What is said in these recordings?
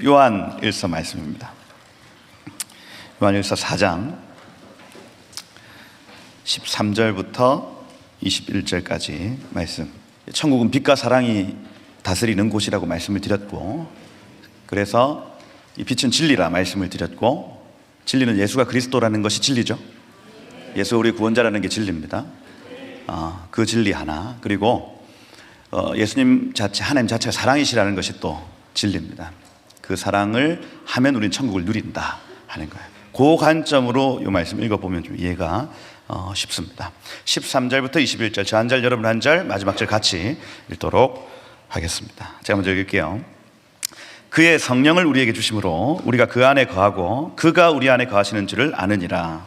요한일서 말씀입니다. 요한일서 4장 13절부터 21절까지 말씀. 천국은 빛과 사랑이 다스리는 곳이라고 말씀을 드렸고, 그래서 이 빛은 진리라 말씀을 드렸고, 진리는 예수가 그리스도라는 것이 진리죠. 예수 우리 구원자라는 게 진리입니다. 그 진리 하나, 그리고 예수님 자체, 하나님 자체가 사랑이시라는 것이 또 진리입니다. 그 사랑을 하면 우리는 천국을 누린다 하는 거예요. 그 관점으로 이 말씀 읽어보면 좀 이해가 쉽습니다. 13절부터 21절, 저 한 절, 여러분 한 절, 마지막 절 같이 읽도록 하겠습니다. 제가 먼저 읽을게요. 그의 성령을 우리에게 주심으로 우리가 그 안에 거하고 그가 우리 안에 거하시는 줄을 아느니라.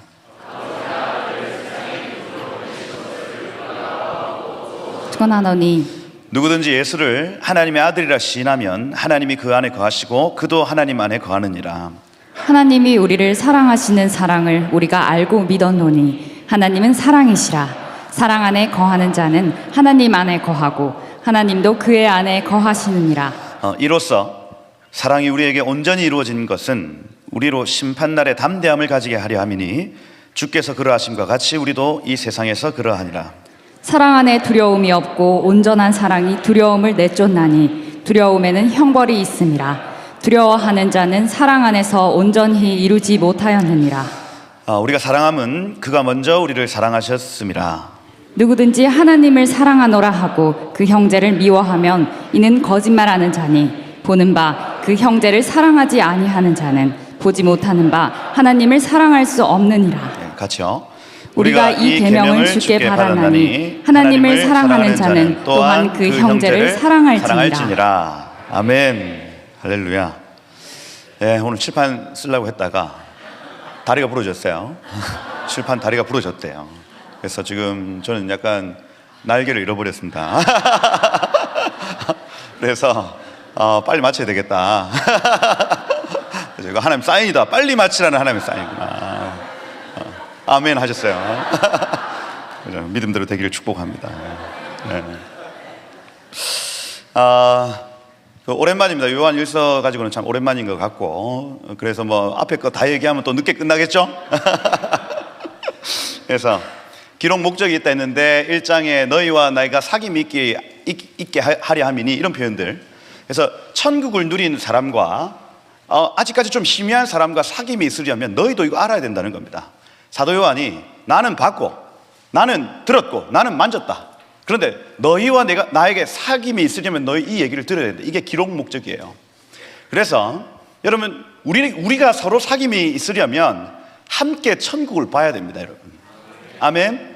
전하노니 누구든지 예수를 하나님의 아들이라 시인하면 하나님이 그 안에 거하시고 그도 하나님 안에 거하느니라. 하나님이 우리를 사랑하시는 사랑을 우리가 알고 믿었노니 하나님은 사랑이시라. 사랑 안에 거하는 자는 하나님 안에 거하고 하나님도 그의 안에 거하시느니라. 이로써 사랑이 우리에게 온전히 이루어진 것은 우리로 심판날에 담대함을 가지게 하려 함이니 주께서 그러하심과 같이 우리도 이 세상에서 그러하니라. 사랑 안에 두려움이 없고 온전한 사랑이 두려움을 내쫓나니 두려움에는 형벌이 있음이라. 두려워하는 자는 사랑 안에서 온전히 이루지 못하였느니라. 우리가 사랑함은 그가 먼저 우리를 사랑하셨음이라. 누구든지 하나님을 사랑하노라 하고 그 형제를 미워하면 이는 거짓말하는 자니 보는 바 그 형제를 사랑하지 아니하는 자는 보지 못하는 바 하나님을 사랑할 수 없느니라. 같이요. 우리가 이 계명을 주께 받았나니 하나님을 사랑하는 자는 또한 그 형제를 사랑할지니라. 아멘. 할렐루야. 네, 오늘 칠판 쓰려고 했다가 다리가 부러졌어요. 칠판 다리가 부러졌대요. 그래서 지금 저는 약간 날개를 잃어버렸습니다. 그래서 빨리 맞춰야 되겠다. 이거 하나님 사인이다. 빨리 맞추라는 하나님의 사인이구나. 아멘 하셨어요. 믿음대로 되기를 축복합니다. 네. 오랜만입니다. 요한일서 가지고는 참 오랜만인 것 같고, 그래서 뭐 앞에 거 다 얘기하면 또 늦게 끝나겠죠? 그래서 기록 목적이 있다 했는데 1장에 너희와 나이가 사귐이 있게 하려 함이니 이런 표현들. 그래서 천국을 누리는 사람과 아직까지 좀 희미한 사람과 사귐이 있으려면 너희도 이거 알아야 된다는 겁니다. 사도 요한이 나는 봤고 나는 들었고 나는 만졌다. 그런데 너희와 나에게 사귐이 있으려면 너희 이 얘기를 들어야 된다. 이게 기록 목적이에요. 그래서 여러분 우리가 서로 사귐이 있으려면 함께 천국을 봐야 됩니다, 여러분. 아멘.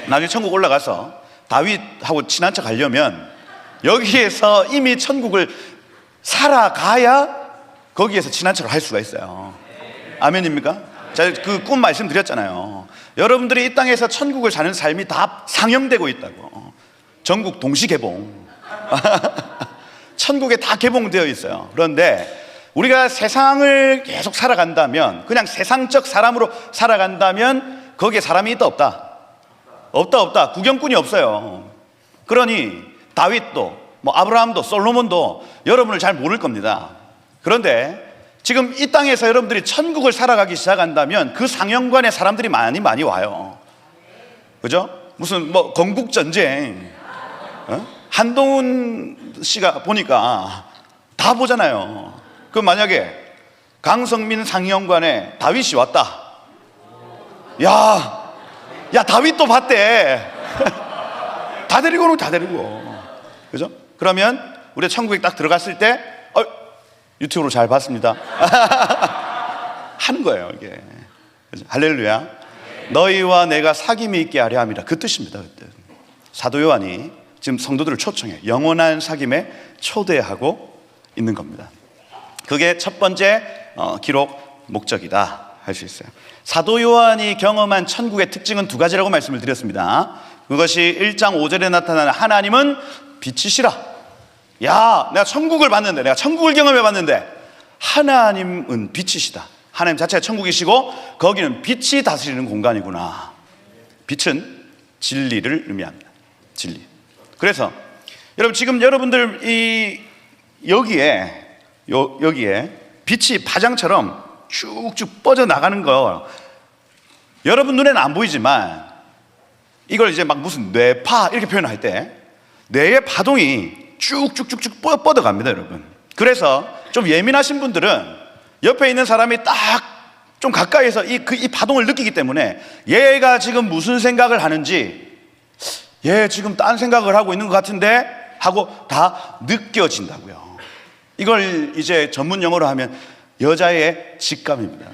나중에 천국 올라가서 다윗하고 친한 척 하려면 여기에서 이미 천국을 살아가야 거기에서 친한 척을 할 수가 있어요. 아멘입니까? 제가 그 꿈 말씀드렸잖아요. 여러분들이 이 땅에서 천국을 사는 삶이 다 상영되고 있다고. 전국 동시 개봉. 천국에 다 개봉되어 있어요. 그런데 우리가 세상을 계속 살아간다면, 그냥 세상적 사람으로 살아간다면 거기에 사람이 있다 없다? 없다. 구경꾼이 없어요. 그러니 다윗도 뭐 아브라함도 솔로몬도 여러분을 잘 모를 겁니다. 그런데 지금 이 땅에서 여러분들이 천국을 살아가기 시작한다면 그 상영관에 사람들이 많이 와요. 그죠? 무슨 뭐 건국전쟁, 한동훈 씨가 보니까 다 보잖아요. 그 만약에 강성민 상영관에 다윗이 왔다. 야 다윗도 봤대. 다 데리고 오는 다 데리고. 그죠? 그러면 우리 천국에 딱 들어갔을 때 유튜브로 잘 봤습니다. 하는 거예요, 이게. 그죠? 할렐루야. 너희와 내가 사귐이 있게 하려 함이라. 그 뜻입니다, 그때. 사도 요한이 지금 성도들을 초청해 영원한 사귐에 초대하고 있는 겁니다. 그게 첫 번째 기록 목적이다 할 수 있어요. 사도 요한이 경험한 천국의 특징은 두 가지라고 말씀을 드렸습니다. 그것이 1장 5절에 나타나는 하나님은 빛이시라. 내가 천국을 봤는데, 내가 천국을 경험해 봤는데 하나님은 빛이시다. 하나님 자체가 천국이시고 거기는 빛이 다스리는 공간이구나. 빛은 진리를 의미합니다. 진리. 그래서 여러분 지금 여러분들 여기에 여기에 빛이 파장처럼 쭉쭉 뻗어나가는 거 여러분 눈에는 안 보이지만 이걸 이제 막 무슨 뇌파 이렇게 표현할 때 뇌의 파동이 쭉쭉쭉쭉 뻗어갑니다, 여러분. 그래서 좀 예민하신 분들은 옆에 있는 사람이 딱 좀 가까이서 이 파동을 느끼기 때문에 얘가 지금 무슨 생각을 하는지, 얘 지금 딴 생각을 하고 있는 것 같은데 하고 다 느껴진다고요. 이걸 이제 전문 용어로 하면 여자의 직감입니다.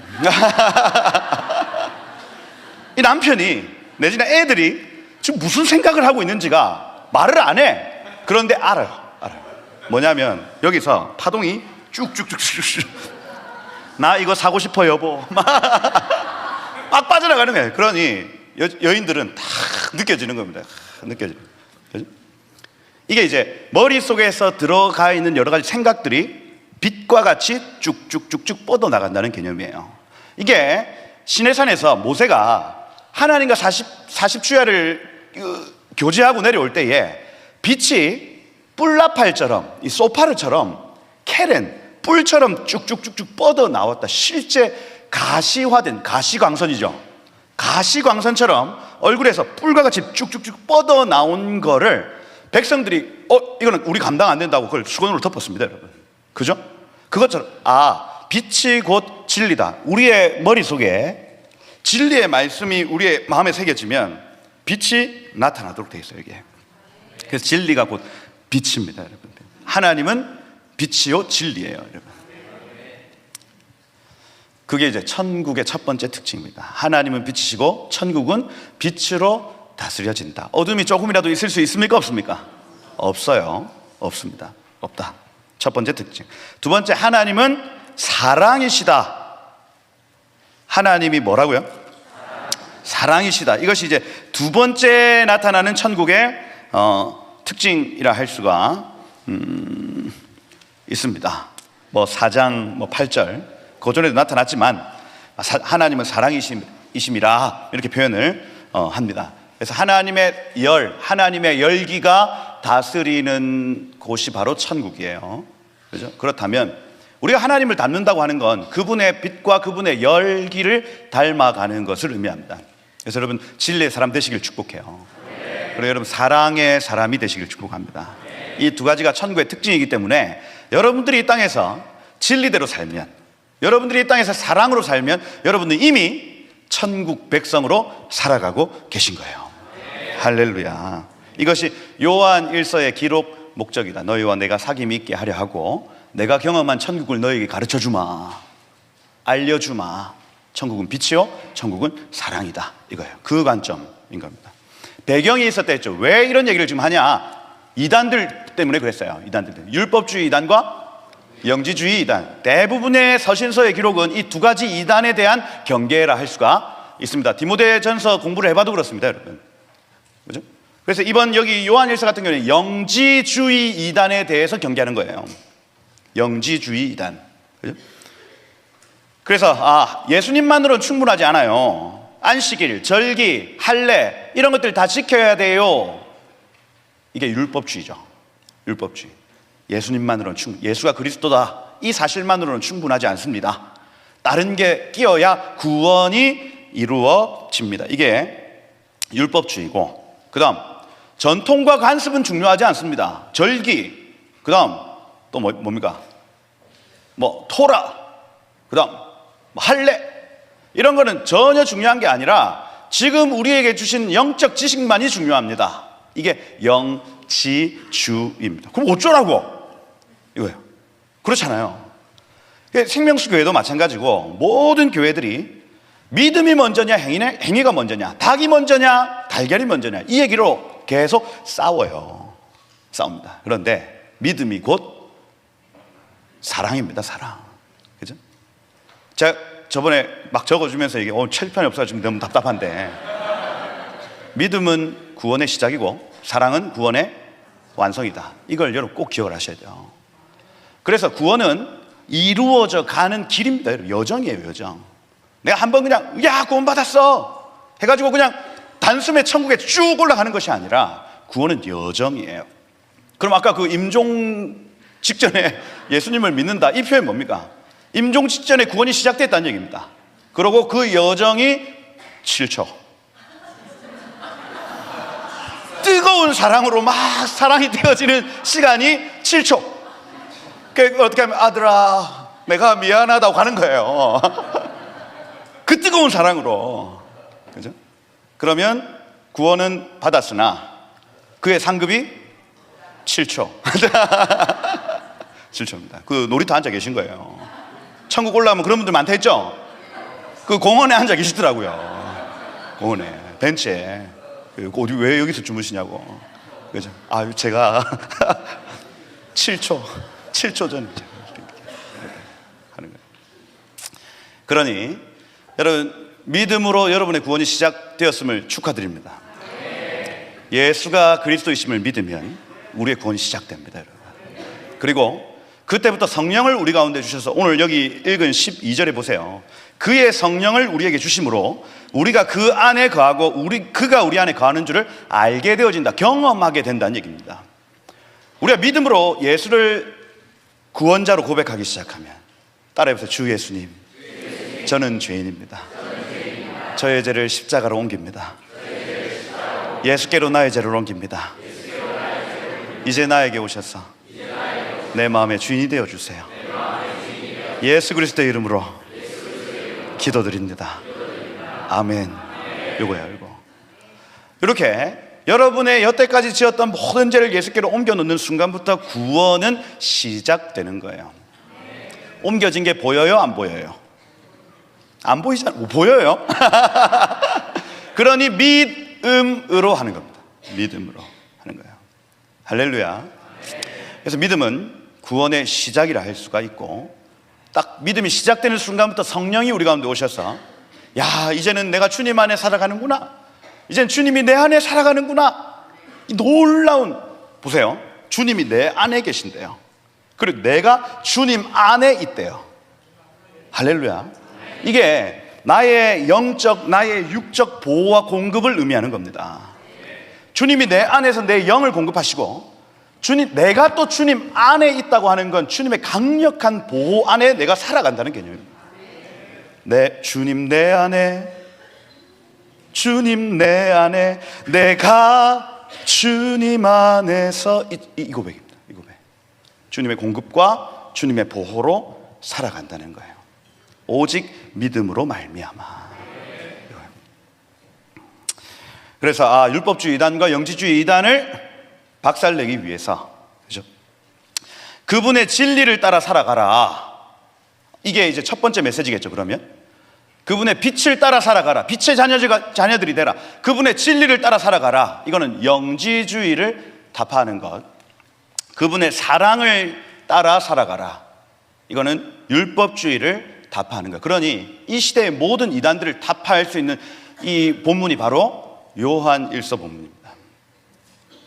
이 남편이 내지는 애들이 지금 무슨 생각을 하고 있는지가 말을 안 해. 그런데 알아요. 뭐냐면 여기서 파동이 쭉쭉쭉쭉 나 이거 사고 싶어 여보 막 빠져나가는 거예요. 그러니 여인들은 다 느껴지는 겁니다. 느껴지는 거죠. 이게 이제 머릿속에서 들어가 있는 여러 가지 생각들이 빛과 같이 쭉쭉쭉쭉 뻗어나간다는 개념이에요. 이게 시내산에서 모세가 하나님과 40주야를 교제하고 내려올 때에 빛이 뿔나팔처럼 이 소파르처럼 케렌 뿔처럼 쭉쭉쭉쭉 뻗어 나왔다. 실제 가시화된 가시광선이죠. 가시광선처럼 얼굴에서 뿔과 같이 쭉쭉쭉 뻗어 나온 거를 백성들이 이거는 우리 감당 안 된다고 그걸 수건으로 덮었습니다, 여러분. 그죠? 그것처럼 빛이 곧 진리다. 우리의 머릿속에 진리의 말씀이 우리의 마음에 새겨지면 빛이 나타나도록 되어 있어요, 이게. 그래서 진리가 곧 빛입니다, 여러분. 하나님은 빛이요 진리예요, 여러분. 그게 이제 천국의 첫 번째 특징입니다. 하나님은 빛이시고 천국은 빛으로 다스려진다. 어둠이 조금이라도 있을 수 있습니까? 없습니까? 없어요. 없습니다. 없다. 첫 번째 특징. 두 번째, 하나님은 사랑이시다. 하나님이 뭐라고요? 사랑이시다. 이것이 이제 두 번째 나타나는 천국의 특징이라 할 수가 있습니다. 뭐 4장 8절 고전에도 나타났지만 하나님은 사랑이심이라 이렇게 표현을 합니다. 그래서 하나님의 하나님의 열기가 다스리는 곳이 바로 천국이에요. 그렇죠? 그렇다면 우리가 하나님을 닮는다고 하는 건 그분의 빛과 그분의 열기를 닮아가는 것을 의미합니다. 그래서 여러분 진리의 사람 되시길 축복해요. 그리고 여러분 사랑의 사람이 되시길 축복합니다. 이 두 가지가 천국의 특징이기 때문에 여러분들이 이 땅에서 진리대로 살면, 여러분들이 이 땅에서 사랑으로 살면 여러분은 이미 천국 백성으로 살아가고 계신 거예요. 할렐루야. 이것이 요한 1서의 기록 목적이다. 너희와 내가 사귐이 있게 하려 하고 내가 경험한 천국을 너희에게 가르쳐주마, 알려주마. 천국은 빛이요 천국은 사랑이다, 이거예요. 그 관점인 겁니다. 배경이 있었다 했죠. 왜 이런 얘기를 지금 하냐? 이단들 때문에 그랬어요. 이단들 때문에. 율법주의 이단과 영지주의 이단. 대부분의 서신서의 기록은 이 두 가지 이단에 대한 경계라 할 수가 있습니다. 디모데전서 공부를 해봐도 그렇습니다, 여러분. 그죠? 그래서 이번 여기 요한일서 같은 경우는 영지주의 이단에 대해서 경계하는 거예요. 영지주의 이단. 그죠? 그래서 예수님만으로는 충분하지 않아요. 안식일, 절기, 할례 이런 것들 다 지켜야 돼요. 이게 율법주의죠. 율법주의. 예수님만으로는 예수가 그리스도다, 이 사실만으로는 충분하지 않습니다. 다른 게 끼어야 구원이 이루어집니다. 이게 율법주의고, 그 다음 전통과 관습은 중요하지 않습니다. 절기, 그 다음 또 뭡니까? 토라, 그 다음 할례, 이런 거는 전혀 중요한 게 아니라 지금 우리에게 주신 영적 지식만이 중요합니다. 이게 영지주의입니다. 그럼 어쩌라고? 이거예요. 그렇잖아요. 생명수 교회도 마찬가지고 모든 교회들이 믿음이 먼저냐 행위가 먼저냐, 닭이 먼저냐 달걀이 먼저냐, 이 얘기로 계속 싸웁니다. 그런데 믿음이 곧 사랑입니다. 사랑. 그죠? 제가 저번에 막 적어주면서 이게 칠판이 없어서 지금 너무 답답한데, 믿음은 구원의 시작이고 사랑은 구원의 완성이다. 이걸 여러분 꼭 기억을 하셔야 돼요. 그래서 구원은 이루어져 가는 길입니다. 여러분, 여정이에요, 여정. 내가 한번 그냥 구원 받았어 해가지고 그냥 단숨에 천국에 쭉 올라가는 것이 아니라 구원은 여정이에요. 그럼 아까 그 임종 직전에 예수님을 믿는다. 이 표현 뭡니까? 임종 직전에 구원이 시작됐다는 얘기입니다. 그리고 그 여정이 7초. 뜨거운 사랑으로 막 사랑이 되어지는 시간이 7초. 그 어떻게 하면 아들아 내가 미안하다고 가는 거예요. 그 뜨거운 사랑으로. 그죠? 그러면 구원은 받았으나 그의 상급이 7초. 7초입니다. 그 놀이터 앉아 계신 거예요. 천국 올라오면 그런 분들 많다 했죠? 그 공원에 앉아 계시더라고요. 공원에, 벤치에. 어디 왜 여기서 주무시냐고. 그죠? 아유, 제가 7초 전에 하는 거예요. 그러니 여러분, 믿음으로 여러분의 구원이 시작되었음을 축하드립니다. 예수가 그리스도이심을 믿으면 우리의 구원이 시작됩니다, 여러분. 그리고 그때부터 성령을 우리 가운데 주셔서 오늘 여기 읽은 12절에 보세요. 그의 성령을 우리에게 주심으로 우리가 그 안에 거하고 그가 우리 안에 거하는 줄을 알게 되어진다. 경험하게 된다는 얘기입니다. 우리가 믿음으로 예수를 구원자로 고백하기 시작하면 따라해보세요. 주 예수님, 저는 죄인입니다. 저의 죄를 십자가로 옮깁니다. 예수께로 나의 죄를 옮깁니다. 이제 나에게 오셔서 내 마음의 주인이 되어주세요. 예수 그리스도의 이름으로 기도드립니다. 아멘. 요거야, 이거. 이렇게 여러분의 여태까지 지었던 모든 죄를 예수께로 옮겨놓는 순간부터 구원은 시작되는 거예요. 옮겨진 게 보여요? 안 보여요? 안 보이잖아요. 보여요? 그러니 믿음으로 하는 겁니다. 믿음으로 하는 거예요. 할렐루야. 그래서 믿음은 구원의 시작이라 할 수가 있고, 딱 믿음이 시작되는 순간부터 성령이 우리 가운데 오셔서 야, 이제는 내가 주님 안에 살아가는구나, 이제는 주님이 내 안에 살아가는구나, 이 놀라운, 보세요, 주님이 내 안에 계신대요. 그리고 내가 주님 안에 있대요. 할렐루야. 이게 나의 영적, 나의 육적 보호와 공급을 의미하는 겁니다. 주님이 내 안에서 내 영을 공급하시고, 내가 또 주님 안에 있다고 하는 건 주님의 강력한 보호 안에 내가 살아간다는 개념입니다. 주님 내 안에, 주님 내 안에, 내가 주님 안에서, 이 고백입니다. 이 고백. 주님의 공급과 주님의 보호로 살아간다는 거예요. 오직 믿음으로 말미암아. 그래서 율법주의 이단과 영지주의 이단을 박살내기 위해서, 그죠? 그분의 진리를 따라 살아가라. 이게 이제 첫 번째 메시지겠죠. 그러면 그분의 빛을 따라 살아가라. 빛의 자녀들이 되라. 그분의 진리를 따라 살아가라. 이거는 영지주의를 타파하는 것. 그분의 사랑을 따라 살아가라. 이거는 율법주의를 타파하는 것. 그러니 이 시대의 모든 이단들을 타파할 수 있는 이 본문이 바로 요한 1서 본문입니다.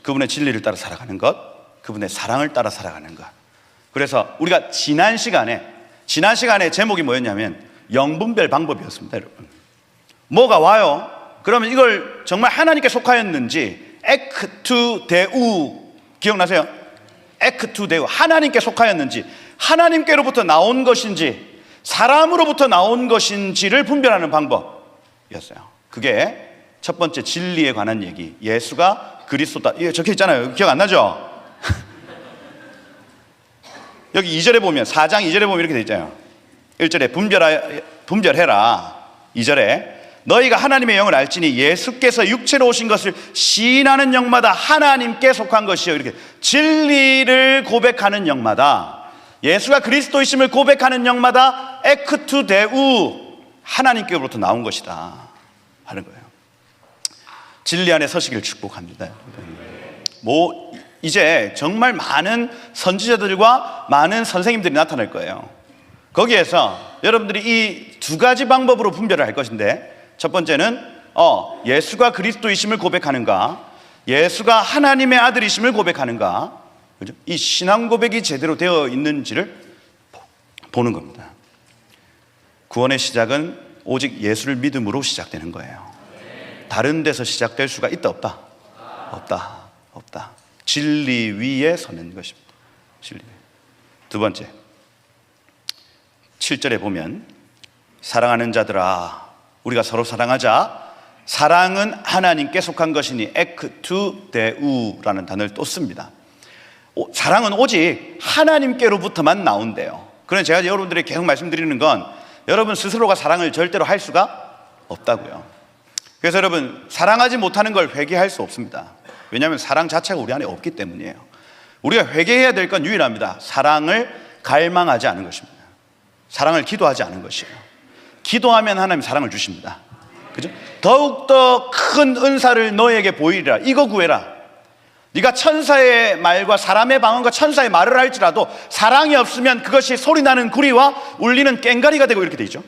그분의 진리를 따라 살아가는 것, 그분의 사랑을 따라 살아가는 것. 그래서 우리가 지난 시간에 제목이 뭐였냐면 영분별 방법이었습니다, 여러분. 뭐가 와요? 그러면 이걸 정말 하나님께 속하였는지, 에크투 데우, 기억나세요? 에크투 데우, 하나님께 속하였는지, 하나님께로부터 나온 것인지, 사람으로부터 나온 것인지를 분별하는 방법이었어요. 그게 첫 번째 진리에 관한 얘기. 예수가 그리스도다. 이게 적혀 있잖아요. 기억 안 나죠? 여기 2절에 보면, 4장 2절에 보면 이렇게 돼 있잖아요. 1절에 분별해라. 2절에 너희가 하나님의 영을 알지니 예수께서 육체로 오신 것을 시인하는 영마다 하나님께 속한 것이요. 이렇게 진리를 고백하는 영마다, 예수가 그리스도이심을 고백하는 영마다 에크투 데우, 하나님께로부터 나온 것이다 하는 거예요. 진리 안에 서시기를 축복합니다. 이제 정말 많은 선지자들과 많은 선생님들이 나타날 거예요. 거기에서 여러분들이 이 두 가지 방법으로 분별을 할 것인데, 첫 번째는 예수가 그리스도이심을 고백하는가, 예수가 하나님의 아들이심을 고백하는가, 그죠? 이 신앙 고백이 제대로 되어 있는지를 보는 겁니다. 구원의 시작은 오직 예수를 믿음으로 시작되는 거예요. 다른 데서 시작될 수가 있다, 없다? 없다. 진리 위에 서는 것입니다. 진리. 두 번째, 7절에 보면 사랑하는 자들아 우리가 서로 사랑하자. 사랑은 하나님께 속한 것이니 에크투 데우라는 단어를 또 씁니다. 사랑은 오직 하나님께로부터만 나온대요. 그래서 제가 여러분들에게 계속 말씀드리는 건 여러분 스스로가 사랑을 절대로 할 수가 없다고요. 그래서 여러분 사랑하지 못하는 걸 회개할 수 없습니다. 왜냐하면 사랑 자체가 우리 안에 없기 때문이에요. 우리가 회개해야 될 건 유일합니다. 사랑을 갈망하지 않은 것입니다. 사랑을 기도하지 않은 것이에요. 기도하면 하나님 사랑을 주십니다. 그죠? 더욱더 큰 은사를 너에게 보이리라. 이거 구해라. 네가 천사의 말과 사람의 방언과 천사의 말을 할지라도 사랑이 없으면 그것이 소리나는 구리와 울리는 꽹가리가 되고 이렇게 돼 있죠.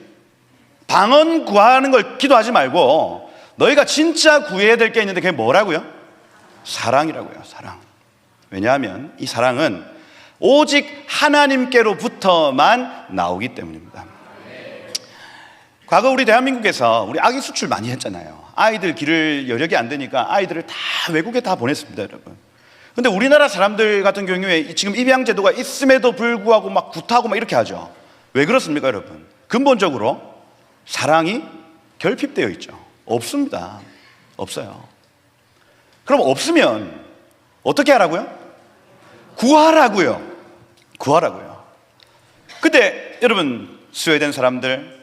방언 구하는 걸 기도하지 말고 너희가 진짜 구해야 될 게 있는데 그게 뭐라고요? 사랑이라고요. 사랑. 왜냐하면 이 사랑은 오직 하나님께로부터만 나오기 때문입니다. 과거 우리 대한민국에서 우리 아기 수출 많이 했잖아요. 아이들 길을 여력이 안 되니까 아이들을 다 외국에 다 보냈습니다, 여러분. 근데 우리나라 사람들 같은 경우에 지금 입양제도가 있음에도 불구하고 막 구타하고 막 이렇게 하죠. 왜 그렇습니까, 여러분? 근본적으로 사랑이 결핍되어 있죠. 없습니다. 없어요. 그럼 없으면 어떻게 하라고요? 구하라고요. 구하라고요. 근데 여러분 스웨덴 사람들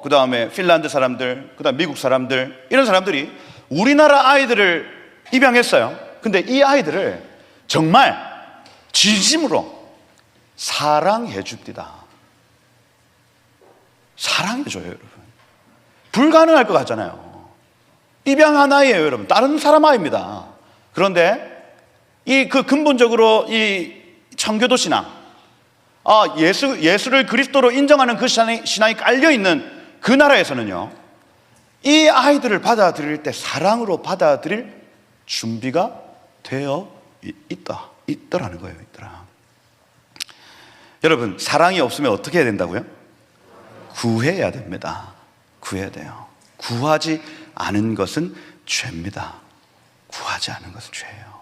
그 다음에 핀란드 사람들, 그 다음 미국 사람들, 이런 사람들이 우리나라 아이들을 입양했어요. 근데 이 아이들을 정말 진심으로 사랑해 줍니다. 사랑해 줘요, 여러분. 불가능할 것 같잖아요. 입양한 아이예요, 여러분. 다른 사람 아이입니다. 그런데 근본적으로 이 청교도 신앙, 예수를 그리스도로 인정하는 그 신앙이 깔려있는 그 나라에서는요, 이 아이들을 받아들일 때 사랑으로 받아들일 준비가 되어 있더라는 거예요. 있더라. 여러분, 사랑이 없으면 어떻게 해야 된다고요? 구해야 됩니다. 구해야 돼요. 구하지 않은 것은 죄입니다. 구하지 않은 것은 죄예요.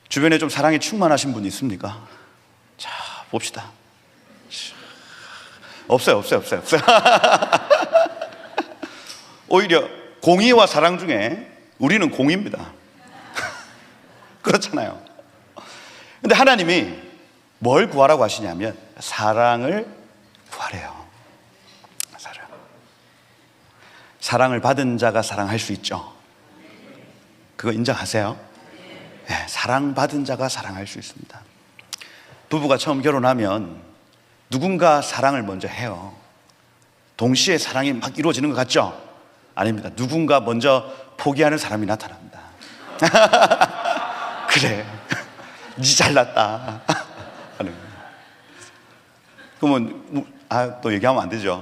주변에 좀 사랑이 충만하신 분 있습니까? 자, 봅시다. 없어요. 오히려 공의와 사랑 중에 우리는 공의입니다. 그렇잖아요. 근데 하나님이 뭘 구하라고 하시냐면 사랑을 구하래요. 사랑을 받은 자가 사랑할 수 있죠. 그거 인정하세요? 네, 사랑받은 자가 사랑할 수 있습니다. 부부가 처음 결혼하면 누군가 사랑을 먼저 해요. 동시에 사랑이 막 이루어지는 것 같죠? 아닙니다. 누군가 먼저 포기하는 사람이 나타납니다. 그래, 니 잘났다 하는 거예요. 그러면 또 얘기하면 안 되죠.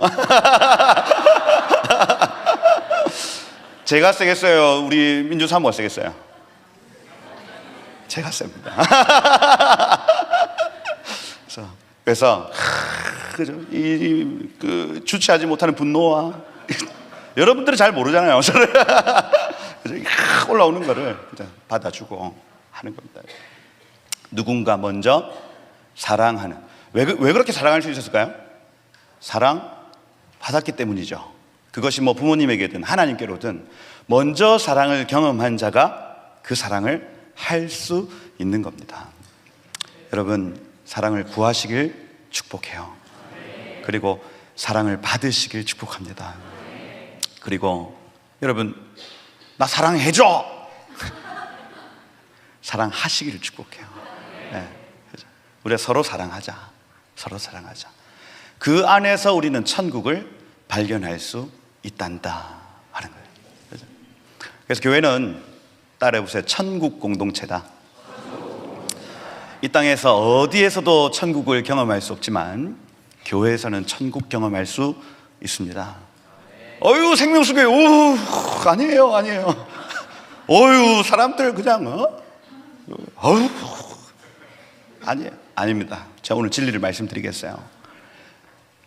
제가 세겠어요? 우리 민주 사모가 세겠어요? 제가 셉니다. 그래서 그죠? 그 주체하지 못하는 분노와 여러분들은 잘 모르잖아요. 올라오는 거를 받아주고 하는 겁니다. 누군가 먼저 사랑하는. 왜 그렇게 사랑할 수 있었을까요? 사랑 받았기 때문이죠. 그것이 부모님에게든 하나님께로든 먼저 사랑을 경험한 자가 그 사랑을 할 수 있는 겁니다. 여러분, 사랑을 구하시길 축복해요. 그리고 사랑을 받으시길 축복합니다. 그리고 여러분, 나 사랑해줘! 사랑하시기를 축복해요. 네. 우리가 서로 사랑하자. 서로 사랑하자. 그 안에서 우리는 천국을 발견할 수 있단다 하는 거예요. 그래서 교회는 따라해보세요. 천국 공동체다. 이 땅에서 어디에서도 천국을 경험할 수 없지만 교회에서는 천국 경험할 수 있습니다. 어유 생명수교회, 아니에요. 어유 사람들 그냥 아닙니다. 제가 오늘 진리를 말씀드리겠어요.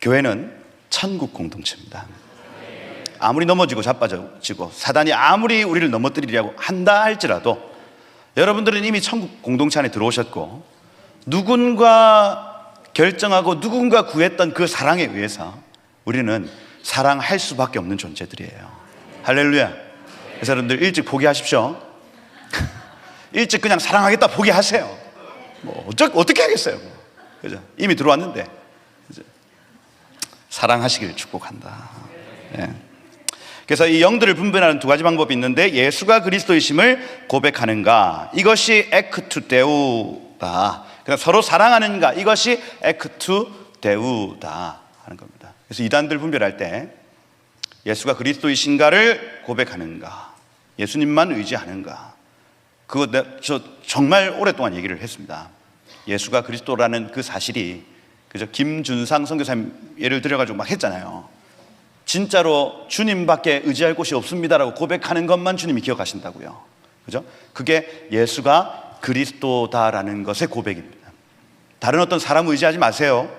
교회는 천국 공동체입니다. 아무리 넘어지고 자빠지고 사단이 아무리 우리를 넘어뜨리려고 한다 할지라도 여러분들은 이미 천국 공동체 안에 들어오셨고 누군가 결정하고 누군가 구했던 그 사랑에 의해서 우리는 사랑할 수밖에 없는 존재들이에요. 할렐루야. 그래서 여러분들 일찍 포기하십시오. 일찍 그냥 사랑하겠다 포기하세요. 뭐 어떻게 하겠어요. 그죠? 이미 들어왔는데. 그죠? 사랑하시길 축복한다. 네. 그래서 이 영들을 분별하는 두 가지 방법이 있는데, 예수가 그리스도이심을 고백하는가, 이것이 에크투데우다. 그러니까 서로 사랑하는가, 이것이 에크투데우다 하는 겁니다. 그래서 이단들 분별할 때 예수가 그리스도이신가를 고백하는가, 예수님만 의지하는가, 그거 저 정말 오랫동안 얘기를 했습니다. 예수가 그리스도라는 그 사실이, 그죠? 김준상 선교사님 예를 들어가지고 막 했잖아요. 진짜로 주님밖에 의지할 곳이 없습니다라고 고백하는 것만 주님이 기억하신다고요. 그죠? 그게 예수가 그리스도다라는 것의 고백입니다. 다른 어떤 사람 의지하지 마세요.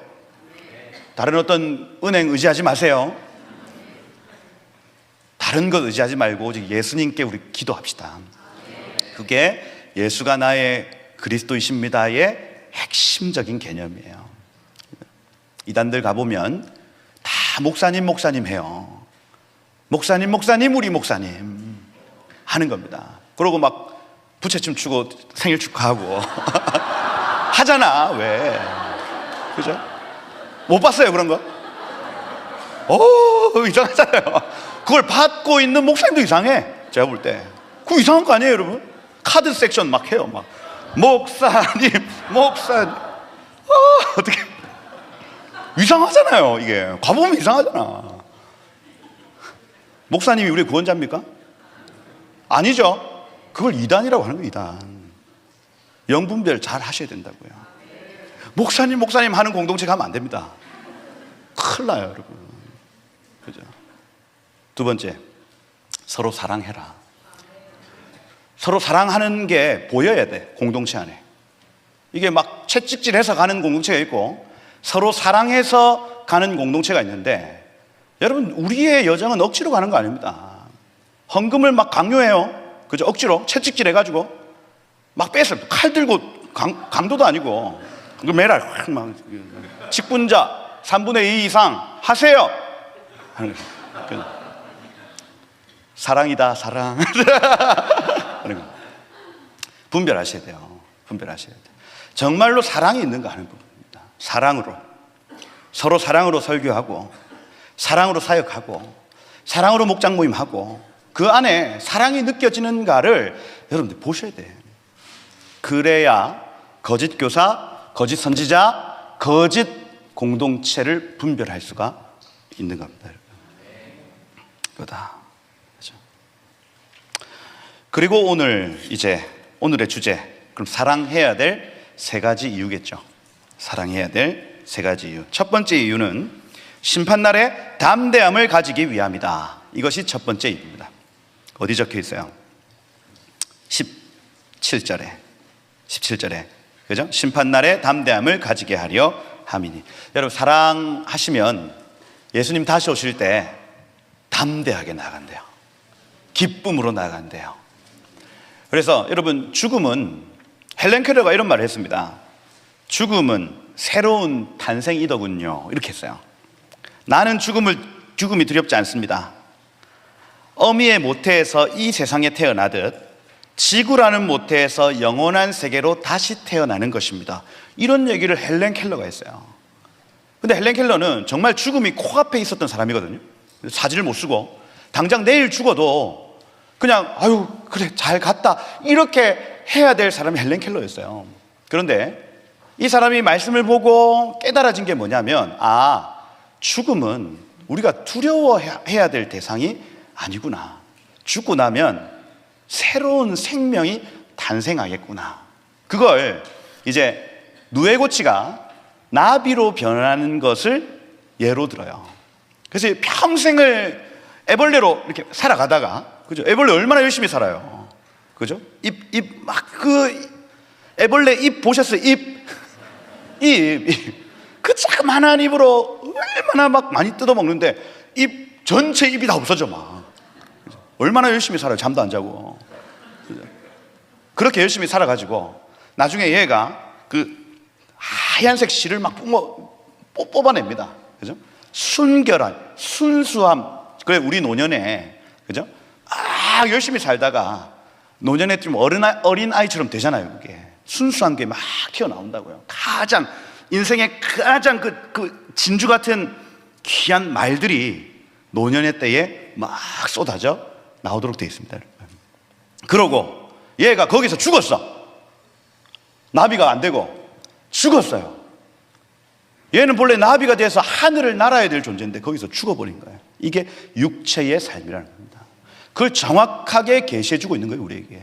다른 어떤 은행 의지하지 마세요. 다른 것 의지하지 말고 오직 예수님께 우리 기도합시다. 그게 예수가 나의 그리스도이십니다의 핵심적인 개념이에요. 이단들 가보면 다 목사님 해요. 목사님 우리 목사님 하는 겁니다. 그러고 막 부채춤 추고 생일 축하하고 하잖아. 왜? 그죠? 못 봤어요 그런 거? 이상하잖아요. 그걸 받고 있는 목사님도 이상해. 제가 볼 때 그거 이상한 거 아니에요 여러분? 카드 섹션 막 해요. 막 목사님 어떻게 이상하잖아요. 이게 가보면 이상하잖아. 목사님이 우리 구원자입니까? 아니죠. 그걸 이단이라고 하는 거예요. 이단. 영분별 잘 하셔야 된다고요. 목사님 하는 공동체 가면 안 됩니다. 큰일 나요 여러분. 그죠? 두 번째, 서로 사랑해라. 서로 사랑하는 게 보여야 돼. 공동체 안에. 이게 막 채찍질해서 가는 공동체가 있고 서로 사랑해서 가는 공동체가 있는데, 여러분 우리의 여정은 억지로 가는 거 아닙니다. 헌금을 막 강요해요. 그죠? 억지로 채찍질 해가지고 막 뺏어요. 칼 들고 강도도 아니고 그 매달 막 직분자 3분의 2 이상 하세요. 사랑이다 사랑. 분별하셔야 돼요. 분별하셔야 돼요. 정말로 사랑이 있는가 하는 부분. 사랑으로, 서로 사랑으로 설교하고 사랑으로 사역하고 사랑으로 목장 모임하고 그 안에 사랑이 느껴지는가를 여러분들 보셔야 돼요. 그래야 거짓 교사, 거짓 선지자, 거짓 공동체를 분별할 수가 있는 겁니다. 그거다. 그렇죠? 그리고 오늘의 주제, 그럼 사랑해야 될 세 가지 이유겠죠. 사랑해야 될 세 가지 이유. 첫 번째 이유는 심판날에 담대함을 가지기 위함이다. 이것이 첫 번째 이유입니다. 어디 적혀 있어요? 17절에 그죠? 심판날에 담대함을 가지게 하려 함이니. 여러분 사랑하시면 예수님 다시 오실 때 담대하게 나간대요. 기쁨으로 나간대요. 그래서 여러분 죽음은, 헬렌 켈러가 이런 말을 했습니다. 죽음은 새로운 탄생이더군요. 이렇게 했어요. 나는 죽음이 두렵지 않습니다. 어미의 모태에서 이 세상에 태어나듯 지구라는 모태에서 영원한 세계로 다시 태어나는 것입니다. 이런 얘기를 헬렌 켈러가 했어요. 근데 헬렌 켈러는 정말 죽음이 코앞에 있었던 사람이거든요. 사지를 못 쓰고 당장 내일 죽어도 그냥 아유 그래 잘 갔다 이렇게 해야 될 사람이 헬렌 켈러였어요. 그런데 이 사람이 말씀을 보고 깨달아진 게 뭐냐면, 죽음은 우리가 두려워해야 될 대상이 아니구나. 죽고 나면 새로운 생명이 탄생하겠구나. 그걸 이제 누에고치가 나비로 변하는 것을 예로 들어요. 그래서 평생을 애벌레로 이렇게 살아가다가, 그죠? 애벌레 얼마나 열심히 살아요. 그죠? 애벌레 입 보셨어요? 그 자그만한 입으로 얼마나 막 많이 뜯어먹는데 전체 입이 다 없어져 막. 얼마나 열심히 살아요. 잠도 안 자고. 그렇게 열심히 살아가지고 나중에 얘가 그 하얀색 실을 막 뽑아냅니다. 그죠? 순결한, 순수함. 그래, 우리 노년에, 그죠? 열심히 살다가 노년에 좀 어린 아이처럼 되잖아요, 그게. 순수한 게 막 튀어나온다고요. 가장, 인생의 가장 그 진주 같은 귀한 말들이 노년의 때에 막 쏟아져 나오도록 되어 있습니다, 여러분. 그러고 얘가 거기서 죽었어. 나비가 안 되고 죽었어요. 얘는 본래 나비가 돼서 하늘을 날아야 될 존재인데 거기서 죽어버린 거예요. 이게 육체의 삶이라는 겁니다. 그걸 정확하게 계시해주고 있는 거예요, 우리에게.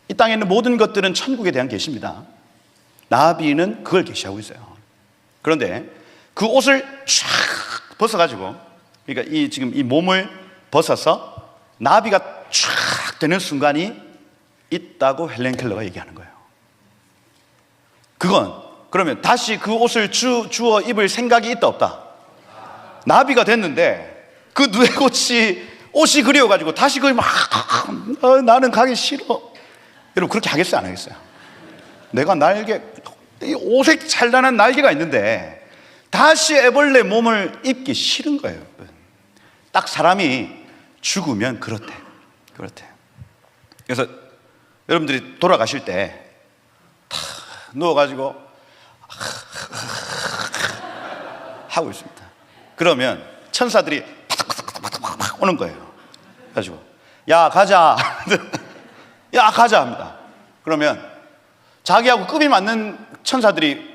이 땅에 있는 모든 것들은 천국에 대한 계시입니다. 나비는 그걸 계시하고 있어요. 그런데 그 옷을 쫙 벗어가지고, 그러니까 지금 이 몸을 벗어서 나비가 쫙 되는 순간이 있다고 헬렌 켈러가 얘기하는 거예요. 그건 그러면 다시 그 옷을 주워 입을 생각이 있다 없다? 나비가 됐는데 그 누에고치 옷이 그리워가지고 다시 그걸 막 나는 가기 싫어. 여러분 그렇게 하겠어요, 안 하겠어요? 내가 날개, 이 오색 찬란한 날개가 있는데 다시 애벌레 몸을 입기 싫은 거예요. 딱 사람이 죽으면 그렇대. 그래서 여러분들이 돌아가실 때 누워가지고 하고 있습니다. 그러면 천사들이 팍팍팍팍팍 오는 거예요. 가지고 야 가자, 야 가자 합니다. 그러면 자기하고 급이 맞는 천사들이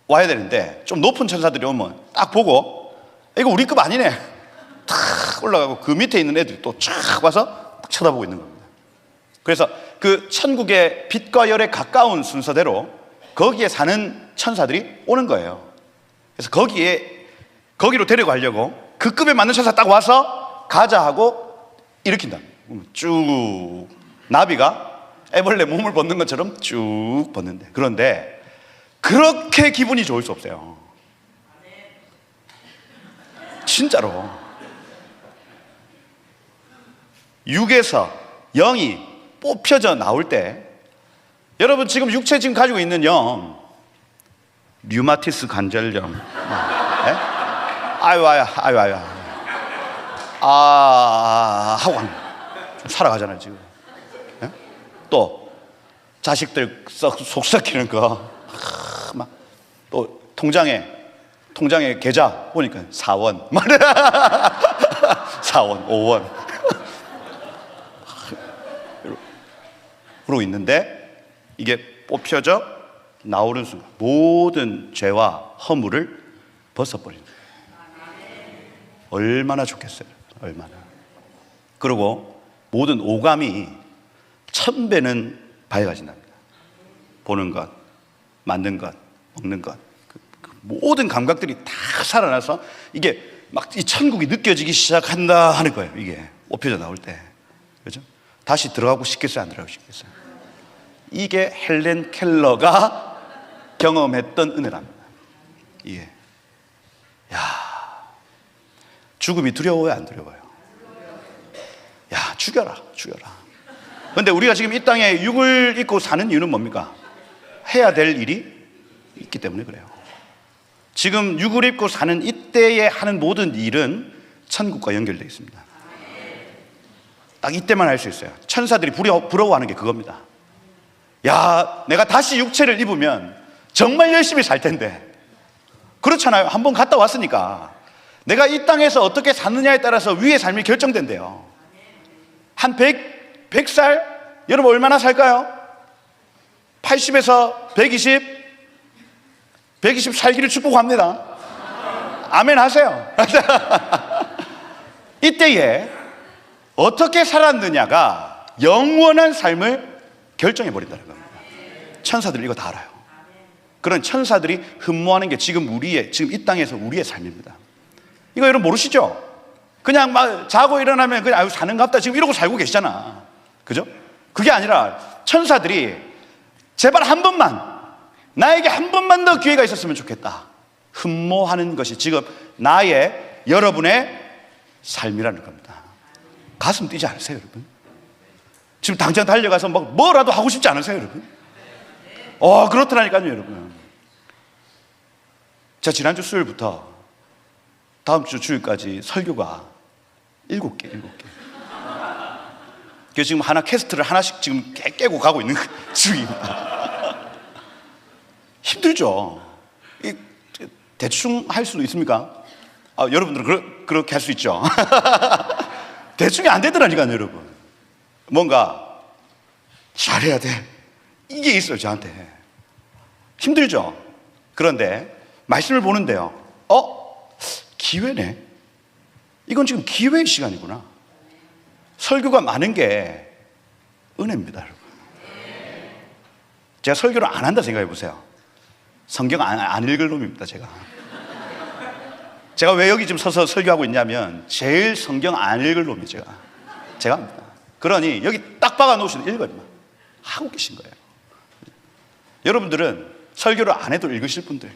와야 되는데 좀 높은 천사들이 오면 딱 보고 이거 우리 급 아니네, 탁 올라가고 그 밑에 있는 애들이 또 쫙 와서 딱 쳐다보고 있는 겁니다. 그래서 그 천국의 빛과 열에 가까운 순서대로 거기에 사는 천사들이 오는 거예요. 그래서 거기로 데려가려고 그 급에 맞는 천사 딱 와서 가자 하고 일으킨다. 쭉 나비가 애벌레 몸을 벗는 것처럼 쭉 벗는데, 그런데 그렇게 기분이 좋을 수 없어요. 진짜로. 육에서 영이 뽑혀져 나올 때, 여러분 지금 육체 지금 가지고 있는 영, 류마티스 관절염, 아유 하고 좀 살아가잖아요 지금. 예? 또 자식들 속 썩히는 거, 막 또 통장에 계좌 보니까 4원, 4원, 5원 그러고 있는데 이게 뽑혀져 나오는 순간 모든 죄와 허물을 벗어버리는 거예요. 얼마나 좋겠어요, 얼마나. 그리고 모든 오감이 1000배는 밝아진답니다. 보는 것, 만든 것, 먹는 것, 그 모든 감각들이 다 살아나서 이게 막 이 천국이 느껴지기 시작한다 하는 거예요. 이게 뽑혀져 나올 때, 그렇죠? 다시 들어가고 싶겠어요, 안 들어가고 싶겠어요? 이게 헬렌 켈러가 경험했던 은혜랍니다. 이게, 죽음이 두려워요, 안 두려워요? 죽여라. 그런데 우리가 지금 이 땅에 육을 입고 사는 이유는 뭡니까? 해야 될 일이 있기 때문에 그래요. 지금 육을 입고 사는 이때에 하는 모든 일은 천국과 연결되어 있습니다. 딱 이때만 할 수 있어요. 천사들이 부러워하는 게 그겁니다. 내가 다시 육체를 입으면 정말 열심히 살 텐데. 그렇잖아요. 한번 갔다 왔으니까. 내가 이 땅에서 어떻게 사느냐에 따라서 위의 삶이 결정된대요. 한 100살? 여러분 얼마나 살까요? 80에서 120 살기를 축복합니다. 아멘 하세요. 이때에 어떻게 살았느냐가 영원한 삶을 결정해버린다는 겁니다. 천사들이 이거 다 알아요. 그런 천사들이 흠모하는 게 지금 이 땅에서 우리의 삶입니다. 이거 여러분 모르시죠? 그냥 막 자고 일어나면 그냥 아유 사는갑다 지금 이러고 살고 계시잖아. 그죠? 그게 아니라 천사들이 제발 한 번만, 나에게 한 번만 더 기회가 있었으면 좋겠다 흠모하는 것이 지금 여러분의 삶이라는 겁니다. 가슴 뛰지 않으세요, 여러분? 지금 당장 달려가서 막 뭐라도 하고 싶지 않으세요, 여러분? 그렇더라니까요, 여러분. 자, 지난주 수요일부터 다음 주 주일까지 설교가 7개. 그래서 지금 하나 캐스트를 하나씩 지금 깨고 가고 있는 중입니다. 힘들죠? 대충 할 수도 있습니까? 여러분들은 그렇게 할 수 있죠. 대충이 안 되더라니까요, 여러분. 뭔가 잘해야 돼. 이게 있어요, 저한테. 힘들죠? 그런데 말씀을 보는데요. 기회네. 이건 지금 기회의 시간이구나. 설교가 많은 게 은혜입니다, 여러분. 제가 설교를 안 한다 생각해 보세요. 성경 안 읽을 놈입니다, 제가. 제가 왜 여기 지금 서서 설교하고 있냐면 제일 성경 안 읽을 놈이 제가 합니다. 그러니 여기 딱 박아 놓으시는 읽어요. 하고 계신 거예요. 여러분들은 설교를 안 해도 읽으실 분들.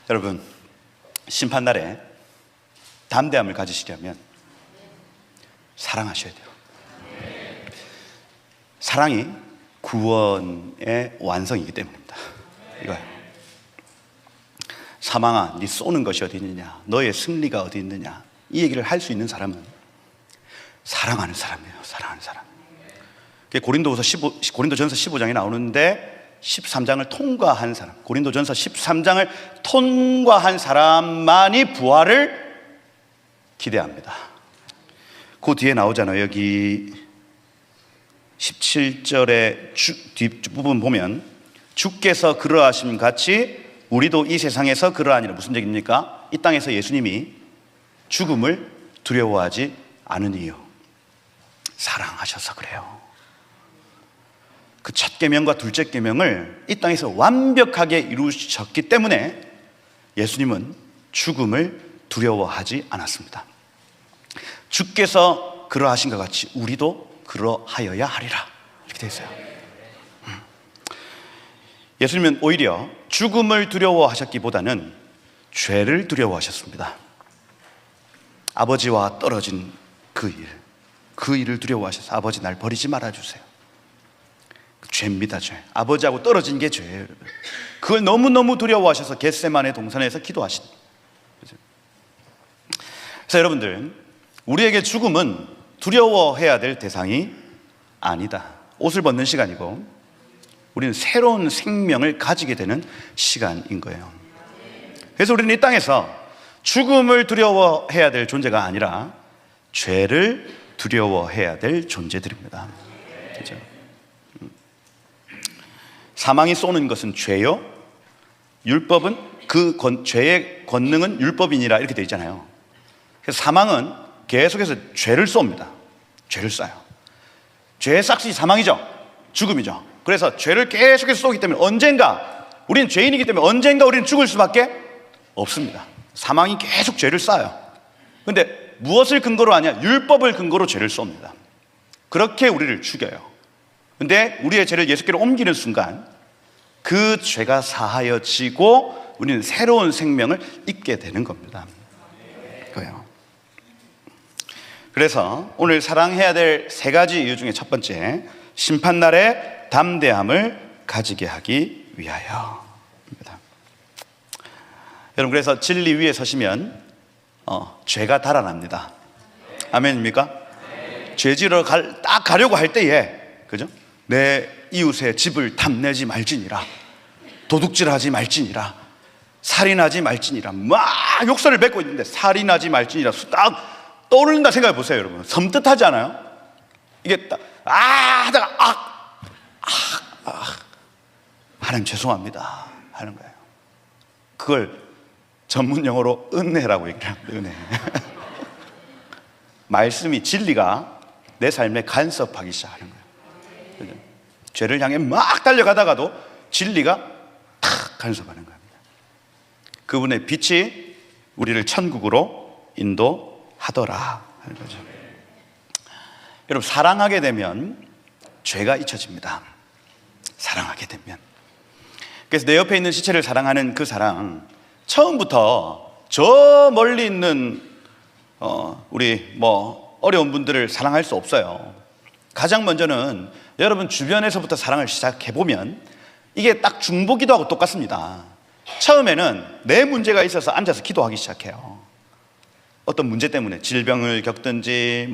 여러분, 심판날에 담대함을 가지시려면 사랑하셔야 돼요. 사랑이 구원의 완성이기 때문입니다. 이거예요. 사망아, 네 쏘는 것이 어디 있느냐, 너의 승리가 어디 있느냐, 이 얘기를 할 수 있는 사람은 사랑하는 사람이에요. 사랑하는 사람. 고린도전서 15장에 나오는데 13장을 통과한 사람, 고린도전서 13장을 통과한 사람만이 부활을 기대합니다. 그 뒤에 나오잖아요. 여기 17절의 뒷부분 보면 주께서 그러하심 같이 우리도 이 세상에서 그러하니라. 무슨 얘기입니까? 이 땅에서 예수님이 죽음을 두려워하지 않은 이유, 사랑하셔서 그래요. 그 첫 계명과 둘째 계명을 이 땅에서 완벽하게 이루셨기 때문에 예수님은 죽음을 두려워하지 않았습니다. 주께서 그러하신 것 같이 우리도 그러하여야 하리라. 이렇게 되어 있어요. 예수님은 오히려 죽음을 두려워하셨기보다는 죄를 두려워하셨습니다. 아버지와 떨어진 그 일을 두려워하셔서 아버지 날 버리지 말아주세요. 죄입니다, 죄. 아버지하고 떨어진 게 죄예요. 그걸 너무너무 두려워하셔서 겟세마네 동산에서 기도하신. 그래서 여러분들, 우리에게 죽음은 두려워해야 될 대상이 아니다. 옷을 벗는 시간이고 우리는 새로운 생명을 가지게 되는 시간인 거예요. 그래서 우리는 이 땅에서 죽음을 두려워해야 될 존재가 아니라 죄를 두려워해야 될 존재들입니다. 그렇죠? 사망이 쏘는 것은 죄요, 율법은 죄의 권능은 율법이니라, 이렇게 되어 있잖아요. 그래서 사망은 계속해서 죄를 쏩니다. 죄를 쏴요. 죄의 싹이 사망이죠. 죽음이죠. 그래서 죄를 계속해서 쏘기 때문에 언젠가, 우리는 죄인이기 때문에 언젠가 우리는 죽을 수밖에 없습니다. 사망이 계속 죄를 쏴요. 그런데 무엇을 근거로 하냐? 율법을 근거로 죄를 쏩니다. 그렇게 우리를 죽여요. 근데 우리의 죄를 예수께로 옮기는 순간 그 죄가 사하여지고 우리는 새로운 생명을 입게 되는 겁니다. 그거예요. 그래서 오늘 사랑해야 될 3가지 이유 중에 첫 번째, 심판날에 담대함을 가지게 하기 위하여입니다. 여러분, 그래서 진리 위에 서시면 죄가 달아납니다. 아멘입니까? 죄지러 딱 가려고 할 때에, 그죠? 내 이웃의 집을 탐내지 말지니라, 도둑질하지 말지니라, 살인하지 말지니라, 막 욕설을 뱉고 있는데 살인하지 말지니라 딱 떠오른다 생각해 보세요. 여러분, 섬뜩하지 않아요? 이게 딱 하다가 하나님 죄송합니다 하는 거예요. 그걸 전문 용어로 은혜라고 얘기를 합니다. 은혜. 말씀이, 진리가 내 삶에 간섭하기 시작하는 거예요. 죄를 향해 막 달려가다가도 진리가 탁 간섭하는 겁니다. 그분의 빛이 우리를 천국으로 인도하더라 하는 거죠. 여러분, 사랑하게 되면 죄가 잊혀집니다. 사랑하게 되면. 그래서 내 옆에 있는 시체를 사랑하는 그 사랑, 처음부터 저 멀리 있는 우리 어려운 분들을 사랑할 수 없어요. 가장 먼저는 여러분 주변에서부터 사랑을 시작해 보면 이게 딱 중보기도하고 똑같습니다. 처음에는 내 문제가 있어서 앉아서 기도하기 시작해요. 어떤 문제 때문에 질병을 겪든지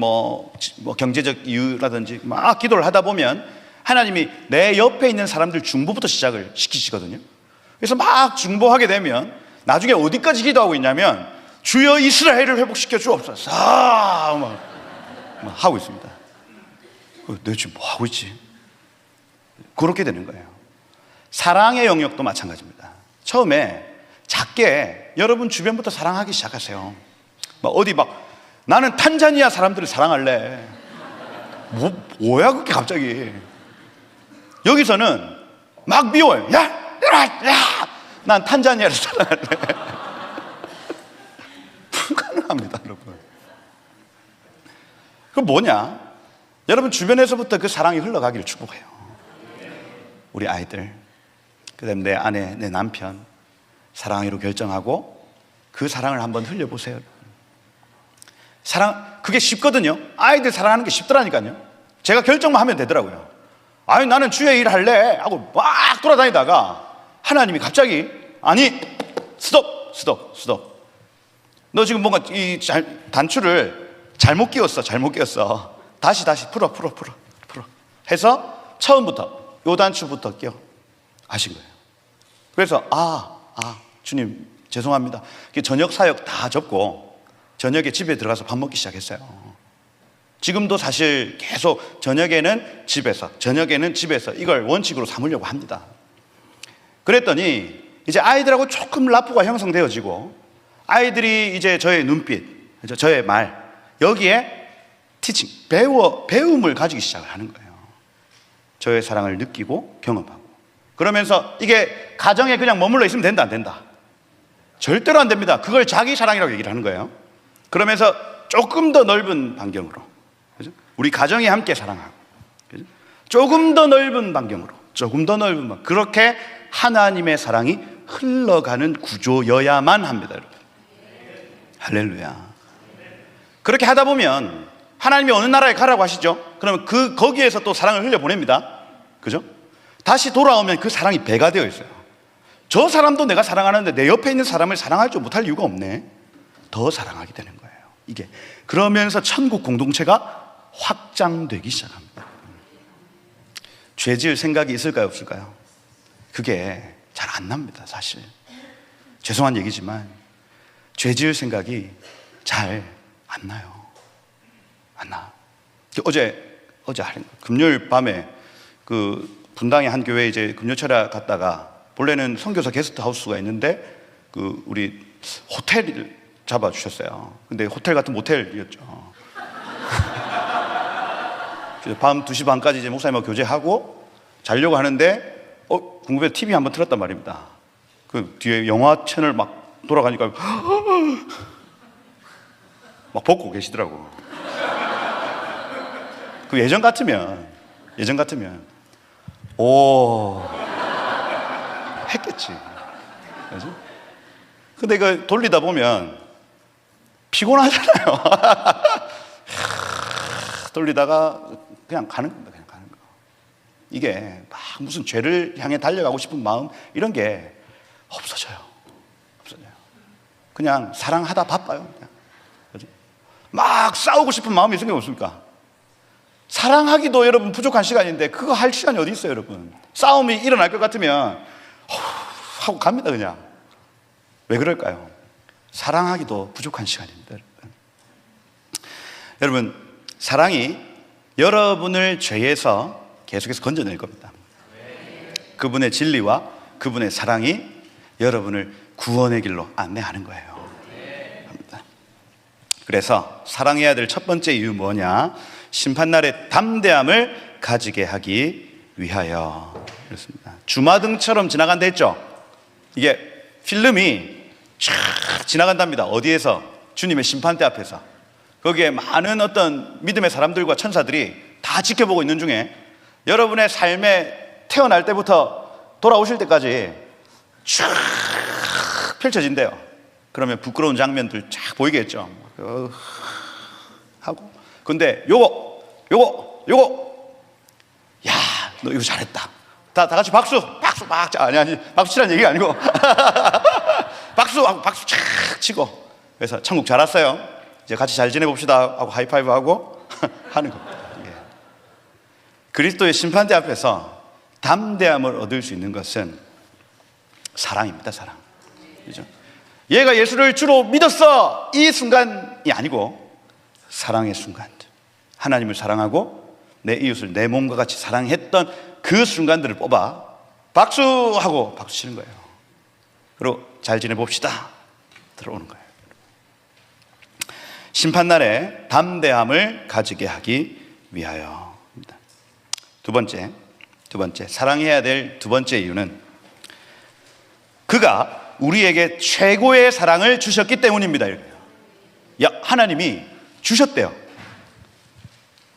경제적 이유라든지 막 기도를 하다 보면 하나님이 내 옆에 있는 사람들 중보부터 시작을 시키시거든요. 그래서 막 중보하게 되면 나중에 어디까지 기도하고 있냐면 주여 이스라엘을 회복시켜 주옵소서 막 하고 있습니다. 내가 지금 뭐 하고 있지? 그렇게 되는 거예요. 사랑의 영역도 마찬가지입니다. 처음에 작게 여러분 주변부터 사랑하기 시작하세요. 나는 탄자니아 사람들을 사랑할래. 뭐야 그게 갑자기? 여기서는 막 미워요. 야, 난 탄자니아를 사랑할래. 불가능합니다, 여러분. 그럼 뭐냐? 여러분 주변에서부터 그 사랑이 흘러가기를 축복해요. 우리 아이들, 그다음 내 아내, 내 남편 사랑하기로 결정하고 그 사랑을 한번 흘려보세요. 그게 쉽거든요. 아이들 사랑하는 게 쉽더라니까요. 제가 결정만 하면 되더라고요. 나는 주의 일 할래 하고 막 돌아다니다가 하나님이 갑자기 스톱. 너 지금 뭔가 단추를 잘못 끼웠어. 다시 풀어 해서 처음부터 요 단추부터 끼워 하신 거예요. 그래서 주님 죄송합니다. 저녁 사역 다 접고 저녁에 집에 들어가서 밥 먹기 시작했어요. 지금도 사실 계속 저녁에는 집에서 이걸 원칙으로 삼으려고 합니다. 그랬더니 이제 아이들하고 조금 라포가 형성되어지고 아이들이 이제 저의 눈빛, 저의 말 여기에 배움을 가지기 시작을 하는 거예요. 저의 사랑을 느끼고 경험하고. 그러면서 이게 가정에 그냥 머물러 있으면 된다, 안 된다? 절대로 안 됩니다. 그걸 자기 사랑이라고 얘기를 하는 거예요. 그러면서 조금 더 넓은 반경으로, 그죠? 우리 가정이 함께 사랑하고, 그죠? 조금 더 넓은 반경으로, 그렇게 하나님의 사랑이 흘러가는 구조여야만 합니다, 여러분. 할렐루야. 그렇게 하다 보면 하나님이 어느 나라에 가라고 하시죠? 그러면 거기에서 또 사랑을 흘려보냅니다. 그죠? 다시 돌아오면 그 사랑이 배가 되어 있어요. 저 사람도 내가 사랑하는데 내 옆에 있는 사람을 사랑할 줄 못할 이유가 없네. 더 사랑하게 되는 거예요. 이게 그러면서 천국 공동체가 확장되기 시작합니다. 죄 지을 생각이 있을까요, 없을까요? 그게 잘 안 납니다, 사실. 죄송한 얘기지만 죄 지을 생각이 잘 안 나요. 안 나. 어제 금요일 밤에 그 분당의 한 교회에 이제 금요철야 갔다가 본래는 선교사 게스트하우스가 있는데 우리 호텔을 잡아주셨어요. 근데 호텔 같은 모텔이었죠. 밤 2시 반까지 이제 목사님하고 교제하고 자려고 하는데 궁금해서 TV 한번 틀었단 말입니다. 그 뒤에 영화 채널 막 돌아가니까 막 벗고 계시더라고. 그 예전 같으면 했겠지. 그죠? 근데 이거 돌리다 보면 피곤하잖아요. 돌리다가 그냥 가는 겁니다. 이게 막 무슨 죄를 향해 달려가고 싶은 마음 이런 게 없어져요. 그냥 사랑하다 바빠요. 그죠? 막 싸우고 싶은 마음이 있으면 없습니까? 사랑하기도 여러분 부족한 시간인데 그거 할 시간이 어디 있어요, 여러분? 싸움이 일어날 것 같으면 하고 갑니다, 그냥. 왜 그럴까요? 사랑하기도 부족한 시간입니다, 여러분. 여러분, 사랑이 여러분을 죄에서 계속해서 건져낼 겁니다. 그분의 진리와 그분의 사랑이 여러분을 구원의 길로 안내하는 거예요. 그래서 사랑해야 될 첫 번째 이유 뭐냐? 심판날의 담대함을 가지게 하기 위하여. 그렇습니다. 주마등처럼 지나간다 했죠? 이게 필름이 쫙 지나간답니다. 어디에서? 주님의 심판대 앞에서. 거기에 많은 어떤 믿음의 사람들과 천사들이 다 지켜보고 있는 중에 여러분의 삶에 태어날 때부터 돌아오실 때까지 쫙 펼쳐진대요. 그러면 부끄러운 장면들 쫙 보이겠죠. 하고. 근데 요거. 야, 너 이거 잘했다. 다 같이 박수 막. 아니, 박수 치라는 얘기가 아니고. 박수 착 치고. 그래서 천국 잘 왔어요. 이제 같이 잘 지내봅시다 하고 하이파이브 하고 하는 겁니다. 예. 그리스도의 심판대 앞에서 담대함을 얻을 수 있는 것은 사랑입니다. 사랑. 그죠? 얘가 예수를 주로 믿었어, 이 순간이 아니고 사랑의 순간, 하나님을 사랑하고 내 이웃을 내 몸과 같이 사랑했던 그 순간들을 뽑아 박수하고 박수 치는 거예요. 그리고 잘 지내봅시다 들어오는 거예요. 심판날에 담대함을 가지게 하기 위하여입니다. 두 번째 사랑해야 될 두 번째 이유는 그가 우리에게 최고의 사랑을 주셨기 때문입니다. 야, 하나님이 주셨대요.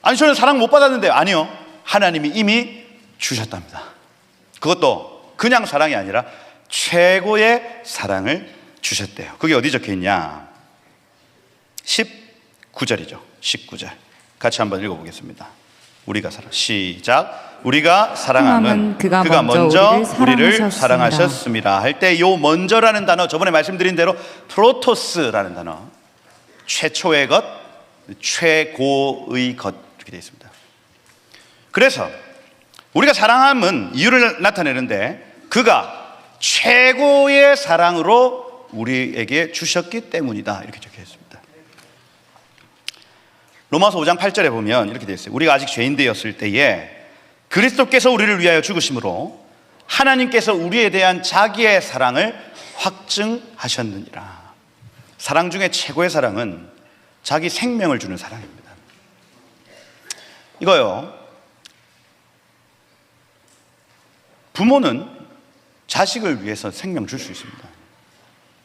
아니, 저는 사랑 못 받았는데. 아니요, 하나님이 이미 주셨답니다. 그것도 그냥 사랑이 아니라 최고의 사랑을 주셨대요. 그게 어디 적혀 있냐? 19절이죠. 19절 같이 한번 읽어보겠습니다. 우리가 시작. 우리가 사랑함은 그가 먼저 우리를 사랑하셨습니다 할 때 요 먼저라는 단어, 저번에 말씀드린 대로 프로토스라는 단어, 최초의 것, 최고의 것, 이렇게 되어 있습니다. 그래서 우리가 사랑함은 이유를 나타내는데 그가 최고의 사랑으로 우리에게 주셨기 때문이다, 이렇게 적혀 있습니다. 로마서 5장 8절에 보면 이렇게 되어 있어요. 우리가 아직 죄인되었을 때에 그리스도께서 우리를 위하여 죽으심으로 하나님께서 우리에 대한 자기의 사랑을 확증하셨느니라. 사랑 중에 최고의 사랑은 자기 생명을 주는 사랑입니다. 이거요, 부모는 자식을 위해서 생명 줄 수 있습니다.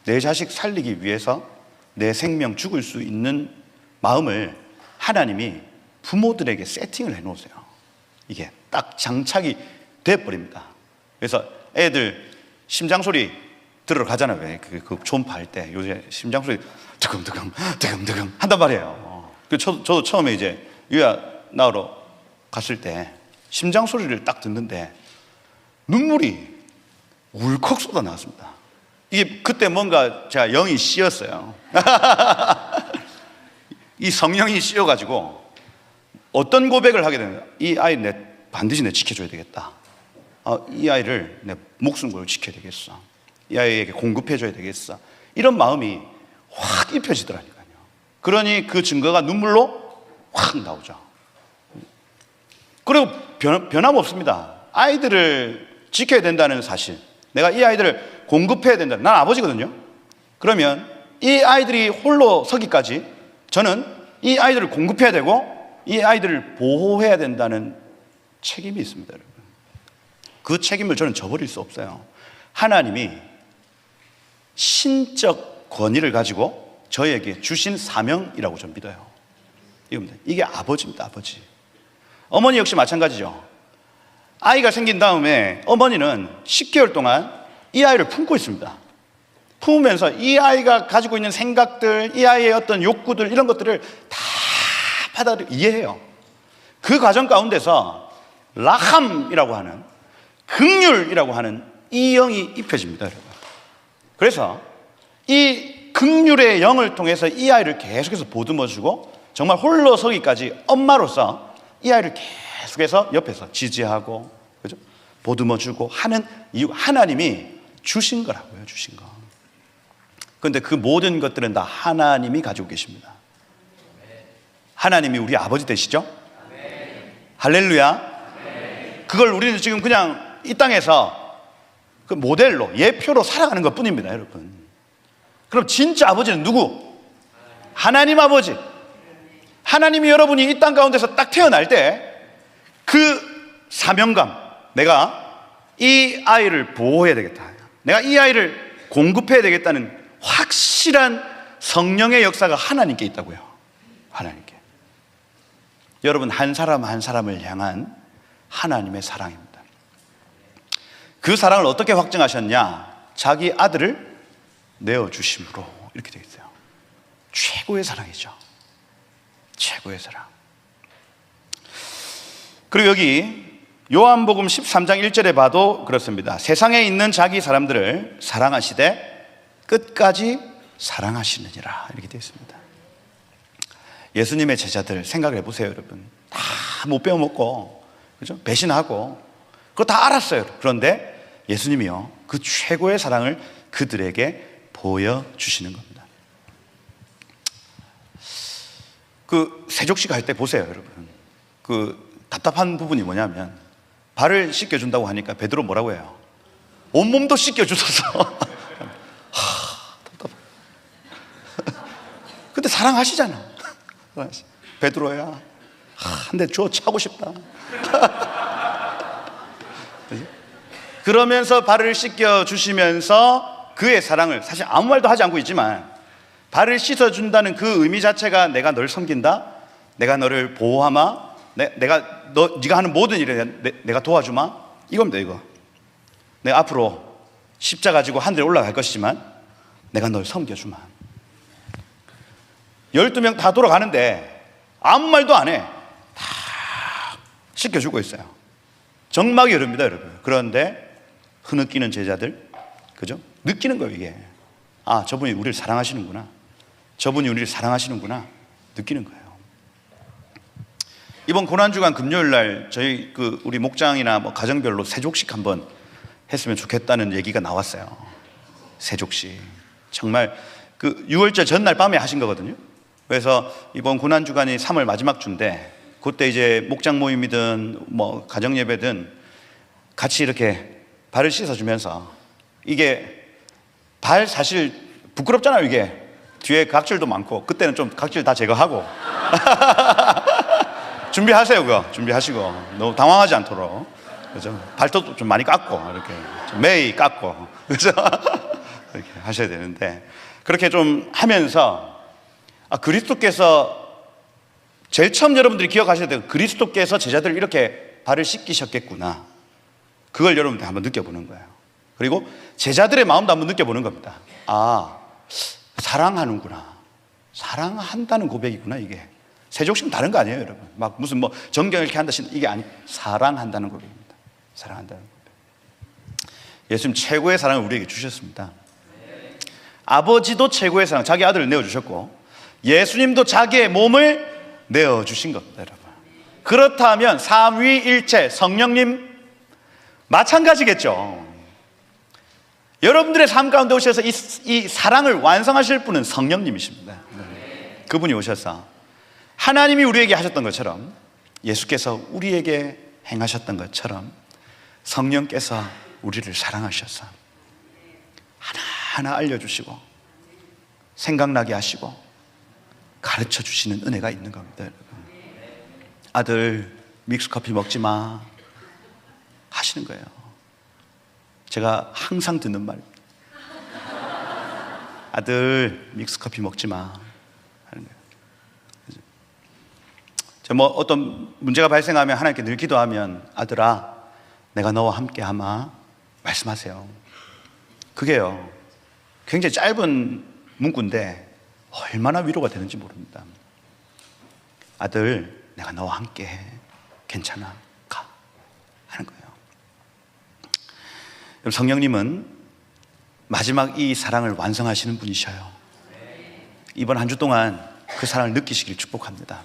내 자식 살리기 위해서 내 생명 죽을 수 있는 마음을 하나님이 부모들에게 세팅을 해놓으세요. 이게 딱 장착이 돼버립니다. 그래서 애들 심장소리 들으러 가잖아요. 왜? 그 초음파 할 때 요새 심장소리 드금드금 한단 말이에요. 저도 처음에 이제 유아 낳으러 갔을 때 심장소리를 딱 듣는데 눈물이 울컥 쏟아 나왔습니다. 이게 그때 뭔가 제가 영이 씌었어요. 이 성령이 씌어가지고 어떤 고백을 하게 되는 거야. 이 아이 반드시 내 지켜줘야 되겠다. 이 아이를 내 목숨 걸고 지켜야 되겠어. 이 아이에게 공급해줘야 되겠어. 이런 마음이 확 입혀지더라니까요. 그러니 그 증거가 눈물로 확 나오죠. 그리고 변함없습니다. 아이들을 지켜야 된다는 사실, 내가 이 아이들을 공급해야 된다. 난 아버지거든요. 그러면 이 아이들이 홀로 서기까지 저는 이 아이들을 공급해야 되고 이 아이들을 보호해야 된다는 책임이 있습니다, 여러분. 그 책임을 저는 저버릴 수 없어요. 하나님이 신적 권위를 가지고 저에게 주신 사명이라고 저는 믿어요. 이겁니다. 이게 아버지입니다, 아버지. 어머니 역시 마찬가지죠. 아이가 생긴 다음에 어머니는 10개월 동안 이 아이를 품고 있습니다. 품으면서 이 아이가 가지고 있는 생각들, 이 아이의 어떤 욕구들, 이런 것들을 다 받아들이고 이해해요. 그 과정 가운데서 라함이라고 하는, 긍휼이라고 하는 이 영이 입혀집니다, 여러분. 그래서 이 긍휼의 영을 통해서 이 아이를 계속해서 보듬어주고 정말 홀로 서기까지 엄마로서 이 아이를 계속해서 옆에서 지지하고, 그죠? 보듬어주고 하는 이유, 하나님이 주신 거라고요, 주신 거. 그런데 그 모든 것들은 다 하나님이 가지고 계십니다. 하나님이 우리 아버지 되시죠? 할렐루야. 그걸 우리는 지금 그냥 이 땅에서 그 모델로, 예표로 살아가는 것 뿐입니다, 여러분. 그럼 진짜 아버지는 누구? 하나님 아버지. 하나님이 여러분이 이 땅 가운데서 딱 태어날 때 그 사명감, 내가 이 아이를 보호해야 되겠다, 내가 이 아이를 공급해야 되겠다는 확실한 성령의 역사가 하나님께 있다고요. 하나님께. 여러분, 한 사람 한 사람을 향한 하나님의 사랑입니다. 그 사랑을 어떻게 확증하셨냐? 자기 아들을 내어주심으로 이렇게 되어 있어요. 최고의 사랑이죠. 최고의 사랑. 그리고 여기 요한복음 13장 1절에 봐도 그렇습니다. 세상에 있는 자기 사람들을 사랑하시되 끝까지 사랑하시느니라 이렇게 되어 있습니다. 예수님의 제자들 생각을 해보세요, 여러분. 다 못 빼먹고, 그죠? 배신하고, 그거 다 알았어요. 그런데 예수님이요, 그 최고의 사랑을 그들에게 보여주시는 겁니다. 그 세족식 할 때 보세요, 여러분. 그 답답한 부분이 뭐냐면, 발을 씻겨준다고 하니까 베드로 뭐라고 해요? 온몸도 씻겨주소서. 답답해. 근데 사랑하시잖아. 베드로야, 한 대 줘 차고 싶다. 그러면서 발을 씻겨주시면서 그의 사랑을, 사실 아무 말도 하지 않고 있지만 발을 씻어준다는 그 의미 자체가 내가 널 섬긴다, 내가 너를 보호하마, 네가 하는 모든 일에 내가 도와주마, 이겁니다. 이거 내가 앞으로 십자가 지고 하늘에 올라갈 것이지만 내가 널 섬겨주마. 12명 다 돌아가는데 아무 말도 안 해. 다 씻겨주고 있어요. 정막이 흐릅니다, 여러분. 그런데 흐느끼는 제자들, 그죠? 느끼는 거예요, 이게. 아, 저분이 우리를 사랑하시는구나. 저분이 우리를 사랑하시는구나. 느끼는 거예요. 이번 고난주간 금요일 날 저희 우리 목장이나 뭐 가정별로 세족식 한번 했으면 좋겠다는 얘기가 나왔어요. 세족식. 정말 6월절 전날 밤에 하신 거거든요. 그래서 이번 고난주간이 3월 마지막 주인데 그때 이제 목장 모임이든 뭐 가정 예배든 같이 이렇게 발을 씻어주면서, 이게 발 사실 부끄럽잖아요. 이게 뒤에 각질도 많고, 그때는 좀 각질 다 제거하고 준비하세요. 그거 준비하시고 너무 당황하지 않도록, 그죠? 발톱도 좀 많이 깎고 이렇게 좀 매이 깎고, 그죠? 이렇게 하셔야 되는데, 그렇게 좀 하면서 그리스도께서 제일 처음 여러분들이 기억하셔야 돼요. 그리스도께서 제자들을 이렇게 발을 씻기셨겠구나. 그걸 여러분들 한번 느껴보는 거예요. 그리고 제자들의 마음도 한번 느껴보는 겁니다. 아, 사랑하는구나. 사랑한다는 고백이구나. 이게 세족식은 다른 거 아니에요, 여러분. 막 무슨 뭐 정경 이렇게 한다, 이게 아니, 사랑한다는 고백입니다. 사랑한다는 고백. 예수님 최고의 사랑을 우리에게 주셨습니다. 아버지도 최고의 사랑, 자기 아들을 내어주셨고, 예수님도 자기의 몸을 내어주신 겁니다, 여러분. 그렇다면 삼위일체 성령님 마찬가지겠죠. 여러분들의 삶 가운데 오셔서 이 사랑을 완성하실 분은 성령님이십니다. 그분이 오셔서 하나님이 우리에게 하셨던 것처럼, 예수께서 우리에게 행하셨던 것처럼 성령께서 우리를 사랑하셔서 하나하나 알려주시고 생각나게 하시고 가르쳐 주시는 은혜가 있는 겁니다, 여러분. 아들, 믹스커피 먹지 마 하시는 거예요. 제가 항상 듣는 말입니다. 아들, 믹스커피 먹지 마 하는 거예요. 저 뭐 어떤 문제가 발생하면 하나님께 늘 기도하면, 아들아, 내가 너와 함께 하마 말씀하세요. 그게요, 굉장히 짧은 문구인데 얼마나 위로가 되는지 모릅니다. 아들, 내가 너와 함께 해. 괜찮아, 가 하는 거예요. 성령님은 마지막 이 사랑을 완성하시는 분이셔요. 이번 한 주 동안 그 사랑을 느끼시길 축복합니다.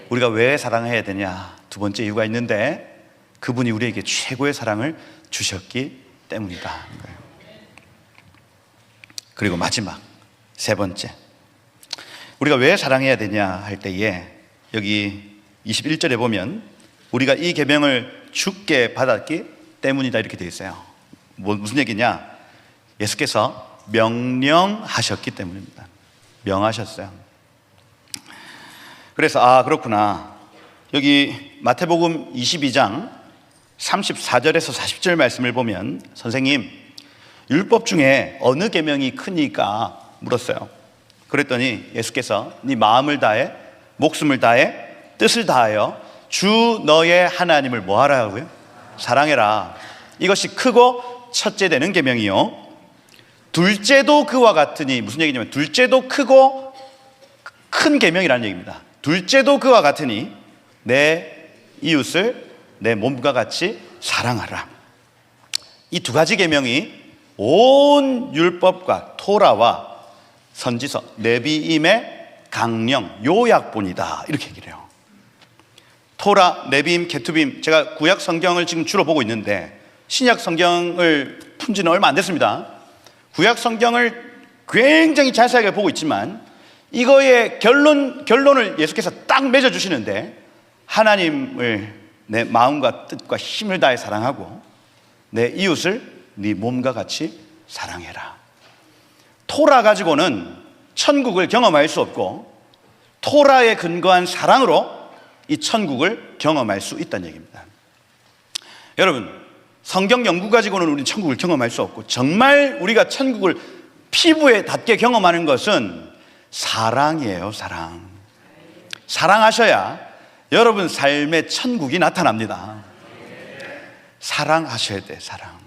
우리가 왜 사랑해야 되냐, 두 번째 이유가 있는데, 그분이 우리에게 최고의 사랑을 주셨기 때문이다. 그리고 마지막 세 번째, 우리가 왜 사랑해야 되냐 할 때에 여기 21절에 보면 우리가 이 계명을 주께 받았기 때문이다 이렇게 되어 있어요. 무슨 얘기냐? 예수께서 명령하셨기 때문입니다. 명하셨어요. 그래서 그렇구나. 여기 마태복음 22장 34절에서 40절 말씀을 보면, 선생님, 율법 중에 어느 계명이 크니까 물었어요. 그랬더니 예수께서 네 마음을 다해, 목숨을 다해, 뜻을 다하여 주 너의 하나님을 뭐 하라고요? 사랑해라. 이것이 크고 첫째 되는 계명이요. 둘째도 그와 같으니, 무슨 얘기냐면 둘째도 크고 큰 계명이라는 얘기입니다. 둘째도 그와 같으니 내 이웃을 내 몸과 같이 사랑하라. 이 두 가지 계명이 온 율법과 토라와 선지서 네비임의 강령 요약본이다, 이렇게 얘기를 해요. 토라, 네비임, 케투빔, 제가 구약 성경을 지금 주로 보고 있는데 신약 성경을 푼 지는 얼마 안 됐습니다. 구약 성경을 굉장히 자세하게 보고 있지만 이거의 결론을 예수께서 딱 맺어주시는데, 하나님을 내 마음과 뜻과 힘을 다해 사랑하고 내 이웃을 네 몸과 같이 사랑해라. 토라 가지고는 천국을 경험할 수 없고 토라에 근거한 사랑으로 이 천국을 경험할 수 있다는 얘기입니다. 여러분, 성경 연구 가지고는 우리는 천국을 경험할 수 없고, 정말 우리가 천국을 피부에 닿게 경험하는 것은 사랑이에요. 사랑하셔야 여러분 삶의 천국이 나타납니다. 사랑하셔야 돼. 사랑.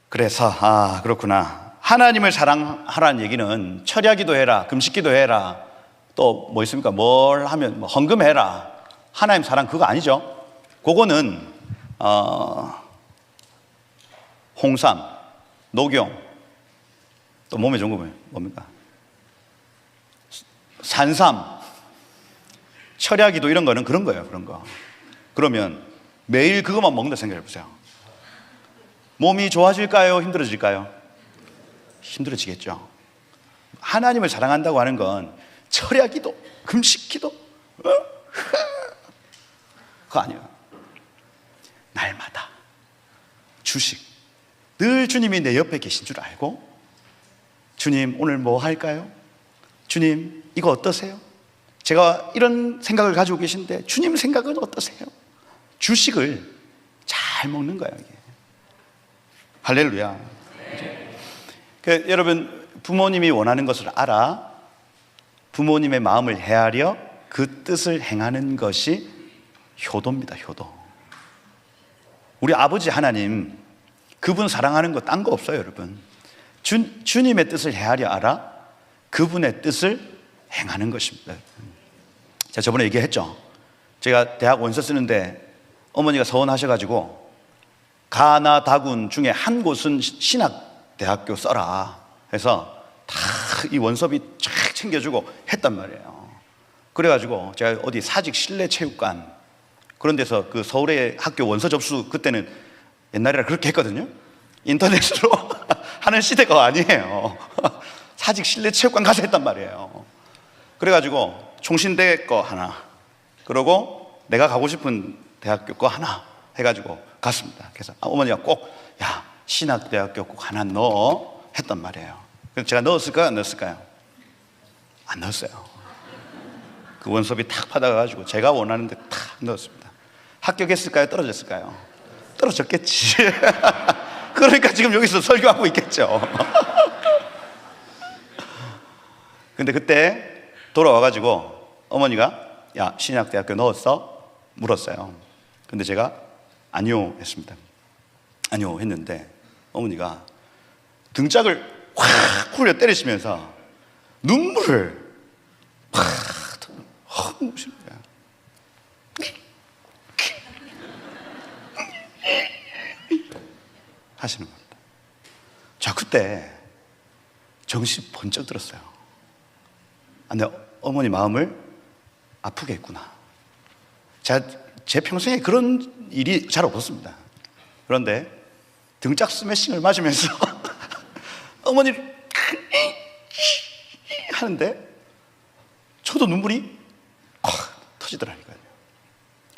그래서 그렇구나, 하나님을 사랑하라는 얘기는 철야기도 해라, 금식기도 해라, 또 뭐 있습니까? 뭘 하면 뭐 헌금해라, 하나님 사랑 그거 아니죠. 그거는 홍삼, 녹용, 또 몸에 좋은 거 뭡니까? 산삼, 철야기도 이런 거는 그런 거예요. 그런 거. 그러면 매일 그것만 먹는다 생각해 보세요. 몸이 좋아질까요? 힘들어질까요? 힘들어지겠죠. 하나님을 사랑한다고 하는 건 철야기도, 금식기도 그거 아니에요. 날마다 주식, 늘 주님이 내 옆에 계신 줄 알고, 주님 오늘 뭐 할까요? 주님 이거 어떠세요? 제가 이런 생각을 가지고 계신데 주님 생각은 어떠세요? 주식을 잘 먹는 거예요, 이게. 할렐루야. 그, 여러분, 부모님이 원하는 것을 알아 부모님의 마음을 헤아려 그 뜻을 행하는 것이 효도입니다. 효도. 우리 아버지 하나님, 그분 사랑하는 거 딴 거 없어요, 여러분. 주님의 뜻을 헤아려 알아 그분의 뜻을 행하는 것입니다. 제가 저번에 얘기했죠. 제가 대학 원서 쓰는데 어머니가 서운하셔가지고 가나 다군 중에 한 곳은 신학대학교 써라 해서 다 이 원서비 쫙 챙겨주고 했단 말이에요. 그래가지고 제가 어디 사직 실내체육관 그런 데서 그 서울의 학교 원서 접수, 그때는 옛날에라 그렇게 했거든요. 인터넷으로 하는 시대가 아니에요. 사직 실내체육관 가서 했단 말이에요. 그래가지고 총신대 거 하나, 그러고 내가 가고 싶은 대학교 거 하나 해가지고 갔습니다. 그래서 어머니가 꼭, 야, 신학대학교 꼭 하나 넣어 했단 말이에요. 그래서 제가 넣었을까요? 안 넣었을까요? 안 넣었어요. 그 원서비 탁 받아가지고 제가 원하는 데 탁 넣었습니다. 합격했을까요? 떨어졌을까요? 떨어졌겠지. 그러니까 지금 여기서 설교하고 있겠죠. 근데 그때 돌아와가지고 어머니가, 야, 신학대학교 넣었어? 물었어요. 근데 제가 아니요 했습니다. 아니요 했는데 어머니가 등짝을 확 굴려 때리시면서 눈물을 확 흘리시는 거예요. 하시는 겁니다. 자, 그때 정신이 번쩍 들었어요. 내 어머니 마음을 아프게 했구나. 제 평생에 그런 일이 잘 없었습니다. 그런데 등짝 스매싱을 맞으면서 어머니를 하는데 저도 눈물이 확 터지더라니까요.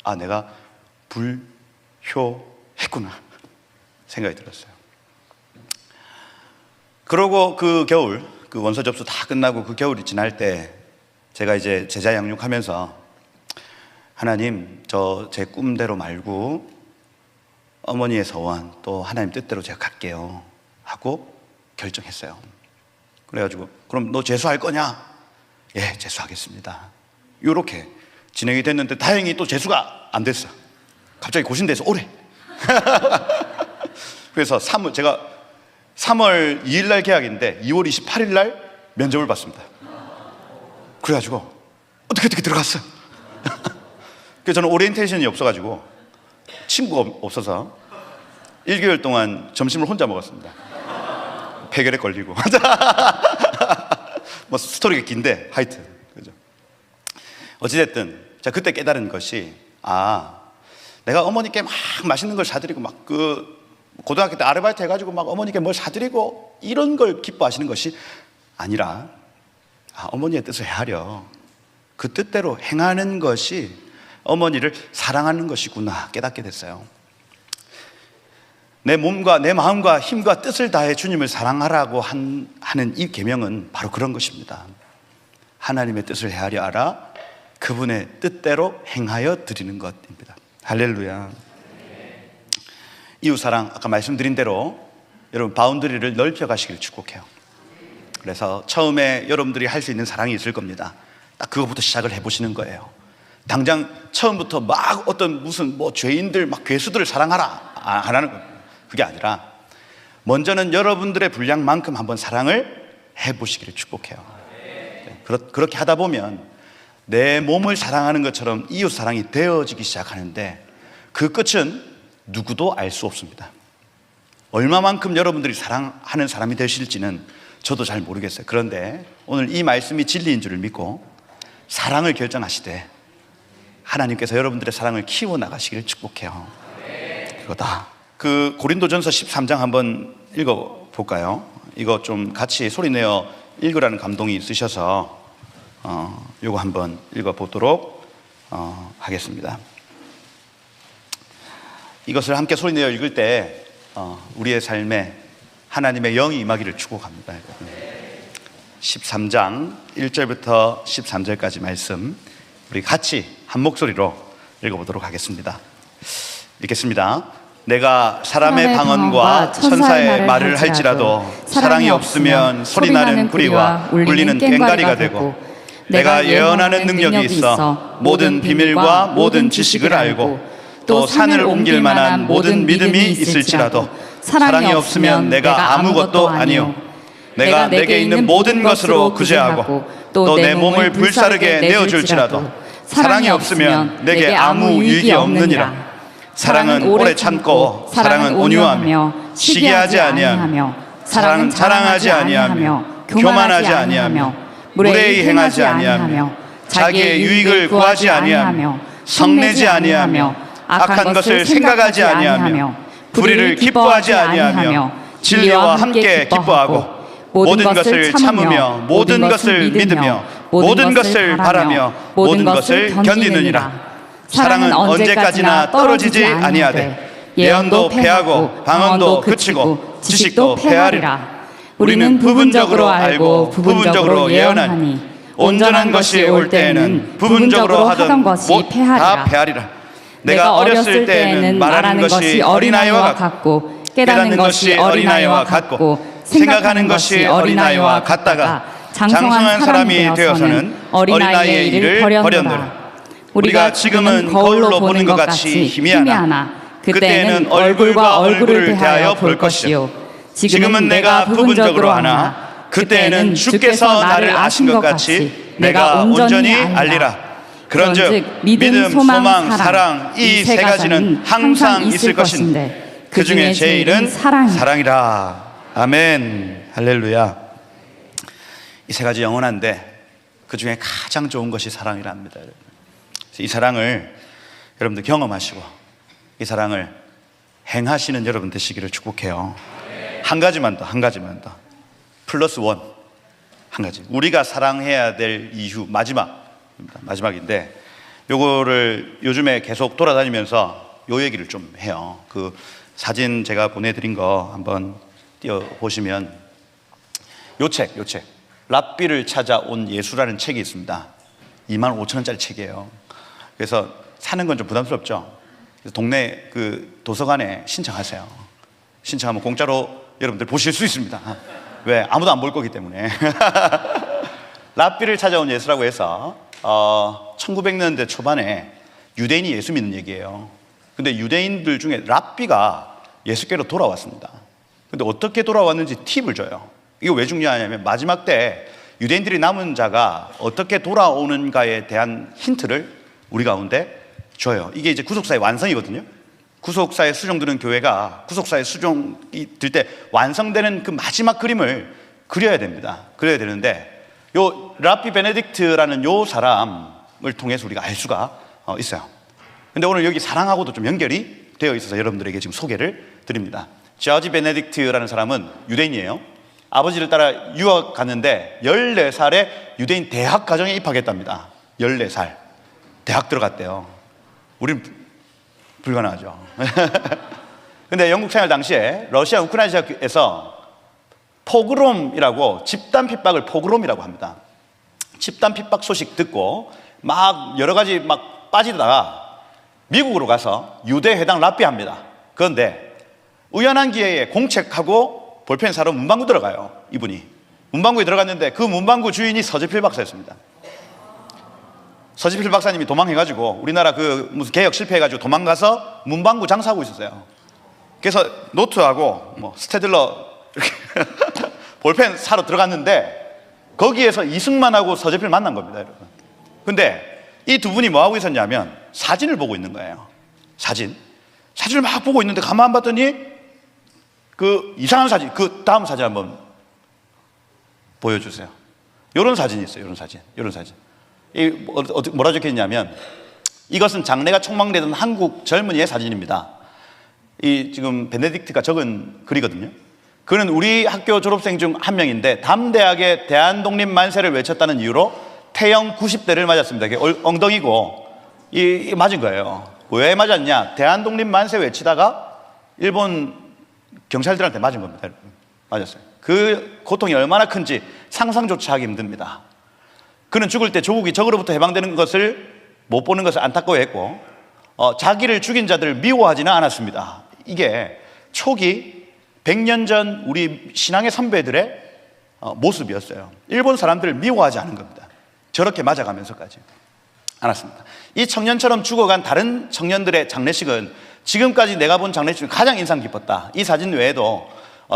아, 내가 불효했구나 생각이 들었어요. 그러고 그 겨울, 그 원서 접수 다 끝나고 그 겨울이 지날 때 제가 이제 제자 양육하면서, 하나님, 저 제 꿈대로 말고 어머니의 서원 또 하나님 뜻대로 제가 갈게요 하고 결정했어요. 그래가지고, 그럼 너 재수할 거냐? 예, 재수하겠습니다. 이렇게 진행이 됐는데 다행히 또 재수가 안 됐어. 갑자기 고신대에서 오래. 그래서 제가 3월 2일 날 계약인데 2월 28일 날 면접을 봤습니다. 그래가지고 어떻게 들어갔어. 그래서 저는 오리엔테이션이 없어가지고 친구가 없어서 1개월 동안 점심을 혼자 먹었습니다. 폐결에 걸리고. 뭐 스토리가 긴데 하여튼 그죠. 어찌됐든 제가 그때 깨달은 것이 내가 어머니께 막 맛있는 걸 사드리고 막 고등학교 때 아르바이트 해가지고 막 어머니께 뭘 사드리고 이런 걸 기뻐하시는 것이 아니라 어머니의 뜻을 헤아려 그 뜻대로 행하는 것이 어머니를 사랑하는 것이구나 깨닫게 됐어요. 내 몸과 내 마음과 힘과 뜻을 다해 주님을 사랑하라고 하는 이 계명은 바로 그런 것입니다. 하나님의 뜻을 헤아려 알아 그분의 뜻대로 행하여 드리는 것입니다. 할렐루야. 이웃사랑 아까 말씀드린 대로 여러분 바운더리를 넓혀가시길 축복해요. 그래서 처음에 여러분들이 할 수 있는 사랑이 있을 겁니다. 딱 그거부터 시작을 해보시는 거예요. 당장 처음부터 막 어떤 무슨 죄인들 막 괴수들을 사랑하라 안 하는 겁니다. 그게 아니라 먼저는 여러분들의 분량만큼 한번 사랑을 해보시기를 축복해요. 그렇게 하다 보면 내 몸을 사랑하는 것처럼 이웃 사랑이 되어지기 시작하는데 그 끝은 누구도 알 수 없습니다. 얼마만큼 여러분들이 사랑하는 사람이 되실지는 저도 잘 모르겠어요. 그런데 오늘 이 말씀이 진리인 줄을 믿고 사랑을 결정하시되 하나님께서 여러분들의 사랑을 키워나가시기를 축복해요. 그거다. 그 고린도전서 13장 한번 읽어볼까요? 이거 좀 같이 소리내어 읽으라는 감동이 있으셔서 요거 한번 읽어보도록 하겠습니다. 이것을 함께 소리내어 읽을 때 우리의 삶에 하나님의 영이 임하기를 축복합니다. 13장 1절부터 13절까지 말씀 우리 같이 한 목소리로 읽어보도록 하겠습니다. 읽겠습니다. 내가 사람의 방언과 천사의 말을 할지라도 사랑이 없으면 소리나는 구리와 울리는 꽹과리가 되고 내가 예언하는 능력이 있어 모든 비밀과 모든 지식을 알고 또 산을 옮길 만한 모든 믿음이 있을지라도 사랑이 없으면 내가 아무것도 아니요 내가 내게 있는 모든 것으로 구제하고 또 내 몸을 불사르게 내어줄지라도 사랑이 없으면 내게 아무 유익이 없느니라. 사랑은 오래 참고 사랑은 온유하며 시기하지 아니하며 사랑은 자랑하지 아니하며 교만하지 아니하며 무례히 행하지 아니하며 자기의 유익을 구하지 아니하며 성내지 아니하며 악한 것을 생각하지 아니하며 불의를 기뻐하지 아니하며 진리와 함께 기뻐하고 모든 것을 참으며 모든 것을 믿으며 모든 것을 바라며 모든 것을 견디느니라. 사랑은 언제까지나 떨어지지 아니하되 예언도 패하고 방언도 그치고 지식도 패하리라. 우리는 부분적으로 알고 부분적으로 예언하니 온전한 것이 올 때에는 부분적으로 하던 것이 다 패하리라. 내가 어렸을 때에는 말하는 것이 어린아이와 같고 깨닫는 것이 어린아이와 같고 생각하는 것이 어린아이와 같다가 장성한 사람이 되어서는 어린아이의 일을 버렸노라. 우리가 지금은 거울로 보는 것 같이 희미하나 그때에는 얼굴과 얼굴을 대하여 볼 것이요 지금은 내가 부분적으로 아나 그때에는 주께서 나를 아신 것 같이 내가 온전히 알리라. 그런즉 믿음, 소망, 사랑 이 세 가지는 항상 있을 것인데 그 중에 제일은 사랑이라. 아멘. 할렐루야. 이 세 가지 영원한데 그 중에 가장 좋은 것이 사랑이랍니다. 이 사랑을 여러분들 경험하시고 이 사랑을 행하시는 여러분 되시기를 축복해요. 한 가지만 더 플러스 원 한 가지 우리가 사랑해야 될 이유 마지막인데 요거를 요즘에 계속 돌아다니면서 요 얘기를 좀 해요. 그 사진 제가 보내드린 거 한번 띄워보시면 요 책 랍비를 찾아온 예수라는 책이 있습니다. 25,000원짜리 책이에요. 그래서 사는 건 좀 부담스럽죠. 그래서 동네 그 도서관에 신청하세요. 신청하면 공짜로 여러분들 보실 수 있습니다. 왜? 아무도 안 볼 거기 때문에. 랍비를 찾아온 예수라고 해서 1900년대 초반에 유대인이 예수 믿는 얘기예요. 근데 유대인들 중에 랍비가 예수께로 돌아왔습니다. 근데 어떻게 돌아왔는지 팁을 줘요. 이거 왜 중요하냐면 마지막 때 유대인들이 남은 자가 어떻게 돌아오는가에 대한 힌트를 우리 가운데 줘요. 이게 이제 구속사의 완성이거든요. 구속사에 수종드는 교회가 구속사에 수종이 들 때 완성되는 그 마지막 그림을 그려야 됩니다. 그려야 되는데 요 랍비 베네딕트라는 요 사람을 통해서 우리가 알 수가 있어요. 근데 오늘 여기 사랑하고도 좀 연결이 되어 있어서 여러분들에게 지금 소개를 드립니다. 저지 베네딕트라는 사람은 유대인이에요. 아버지를 따라 유학 갔는데 14살에 유대인 대학 가정에 입학했답니다. 14살 대학 들어갔대요. 우린 불가능하죠. 근데 영국 생활 당시에 러시아 우크라이나에서 포그롬이라고 집단 핍박을 포그롬이라고 합니다. 집단 핍박 소식 듣고 막 여러 가지 막 빠지다가 미국으로 가서 유대 회당 랍비합니다. 그런데 우연한 기회에 공책하고 볼펜 사러 문방구 들어가요. 이분이 문방구에 들어갔는데 그 문방구 주인이 서재필 박사였습니다. 서재필 박사님이 도망해가지고 우리나라 그 무슨 개혁 실패해가지고 도망가서 문방구 장사하고 있었어요. 그래서 노트하고 뭐 스테들러 이렇게 볼펜 사러 들어갔는데 거기에서 이승만하고 서재필 만난 겁니다, 여러분. 근데 이 두 분이 뭐 하고 있었냐면 사진을 보고 있는 거예요. 사진을 막 보고 있는데 가만 봤더니 그 이상한 사진, 그 다음 사진 한번 보여주세요. 이런 사진이 있어요. 이런 사진. 이 뭐라 적혀 있냐면 이것은 장래가 촉망되던 한국 젊은이의 사진입니다. 이 지금 베네딕트가 적은 글이거든요. 그는 우리 학교 졸업생 중 한 명인데 담대하게 대한독립 만세를 외쳤다는 이유로 태영 90대를 맞았습니다. 이게 엉덩이고 이 맞은 거예요. 왜 맞았냐? 대한독립 만세 외치다가 일본 경찰들한테 맞은 겁니다. 여러분. 맞았어요. 그 고통이 얼마나 큰지 상상조차 하기 힘듭니다. 그는 죽을 때 조국이 적으로부터 해방되는 것을 못 보는 것을 안타까워했고 자기를 죽인 자들을 미워하지는 않았습니다. 이게 초기 100년 전 우리 신앙의 선배들의 모습이었어요. 일본 사람들을 미워하지 않은 겁니다. 저렇게 맞아가면서까지 않았습니다. 이 청년처럼 죽어간 다른 청년들의 장례식은 지금까지 내가 본 장례식 중 가장 인상 깊었다. 이 사진 외에도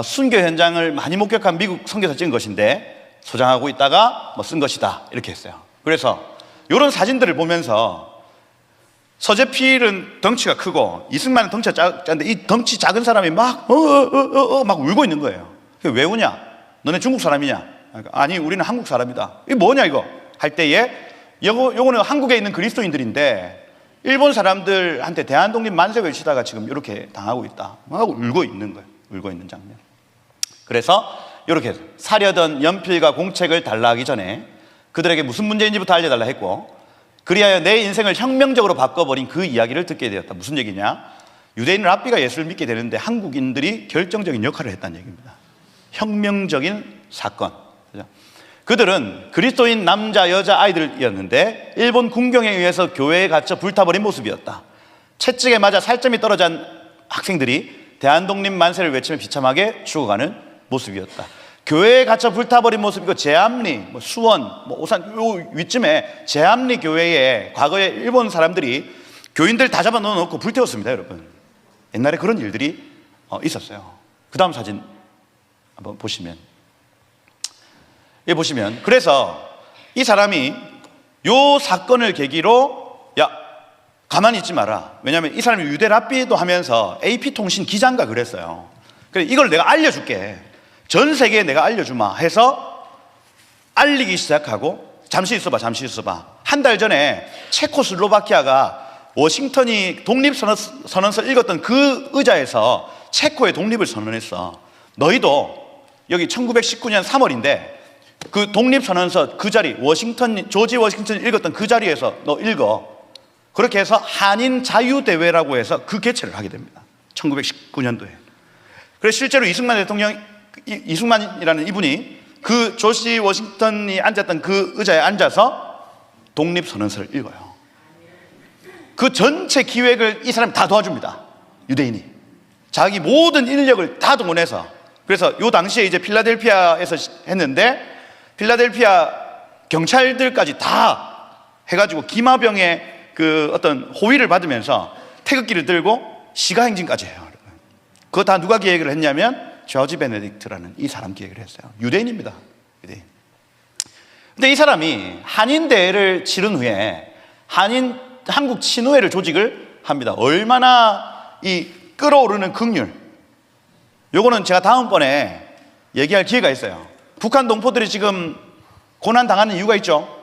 순교 현장을 많이 목격한 미국 선교사 찍은 것인데 소장하고 있다가 쓴 것이다 이렇게 했어요. 그래서 이런 사진들을 보면서 서재필은 덩치가 크고 이승만은 덩치가 작은데 이 덩치 작은 사람이 막 울고 있는 거예요. 왜 우냐? 너네 중국 사람이냐? 아니 우리는 한국 사람이다. 이게 뭐냐 이거? 할 때에 요거는 한국에 있는 그리스도인들인데 일본 사람들한테 대한독립 만세 외치다가 지금 이렇게 당하고 있다 하고 울고 있는 거예요. 울고 있는 장면. 그래서 이렇게 사려던 연필과 공책을 달라 하기 전에 그들에게 무슨 문제인지부터 알려달라 했고 그리하여 내 인생을 혁명적으로 바꿔버린 그 이야기를 듣게 되었다. 무슨 얘기냐? 유대인 랍비가 예수를 믿게 되는데 한국인들이 결정적인 역할을 했다는 얘기입니다. 혁명적인 사건. 그들은 그리스도인 남자 여자 아이들이었는데 일본 군경에 의해서 교회에 갇혀 불타버린 모습이었다. 채찍에 맞아 살점이 떨어진 학생들이 대한독립 만세를 외치며 비참하게 죽어가는 모습이었다. 교회에 갇혀 불타버린 모습이고 제암리, 수원, 오산 요 위쯤에 제암리 교회에 과거에 일본 사람들이 교인들 다 잡아 넣어놓고 불태웠습니다, 여러분. 옛날에 그런 일들이 있었어요. 그 다음 사진 한번 보시면 그래서 이 사람이 요 사건을 계기로 야 가만히 있지 마라. 왜냐하면 이 사람이 유대 랍비도 하면서 AP통신 기자인가 그랬어요. 그래 이걸 내가 알려줄게. 전 세계에 내가 알려주마 해서 알리기 시작하고 잠시 있어봐. 한 달 전에 체코슬로바키아가 워싱턴이 독립선언서 읽었던 그 의자에서 체코의 독립을 선언했어. 너희도 여기 1919년 3월인데 그 독립선언서 그 자리 조지 워싱턴이 읽었던 그 자리에서 너 읽어. 그렇게 해서 한인 자유대회라고 해서 그 개최를 하게 됩니다. 1919년도에. 그래서 실제로 이승만이라는 이분이 그 조지 워싱턴이 앉았던 그 의자에 앉아서 독립선언서를 읽어요. 그 전체 기획을 이 사람이 다 도와줍니다. 유대인이. 자기 모든 인력을 다 동원해서. 그래서 요 당시에 이제 필라델피아에서 했는데 필라델피아 경찰들까지 다 해가지고 기마병의 그 어떤 호위를 받으면서 태극기를 들고 시가행진까지 해요. 그거 다 누가 기획을 했냐면 조지 베네딕트라는 이 사람 기획을 했어요. 유대인입니다. 유대인. 근데 이 사람이 한인 대회를 치른 후에 한국 친후회를 조직을 합니다. 얼마나 이 끓어오르는 긍휼. 요거는 제가 다음번에 얘기할 기회가 있어요. 북한 동포들이 지금 고난 당하는 이유가 있죠.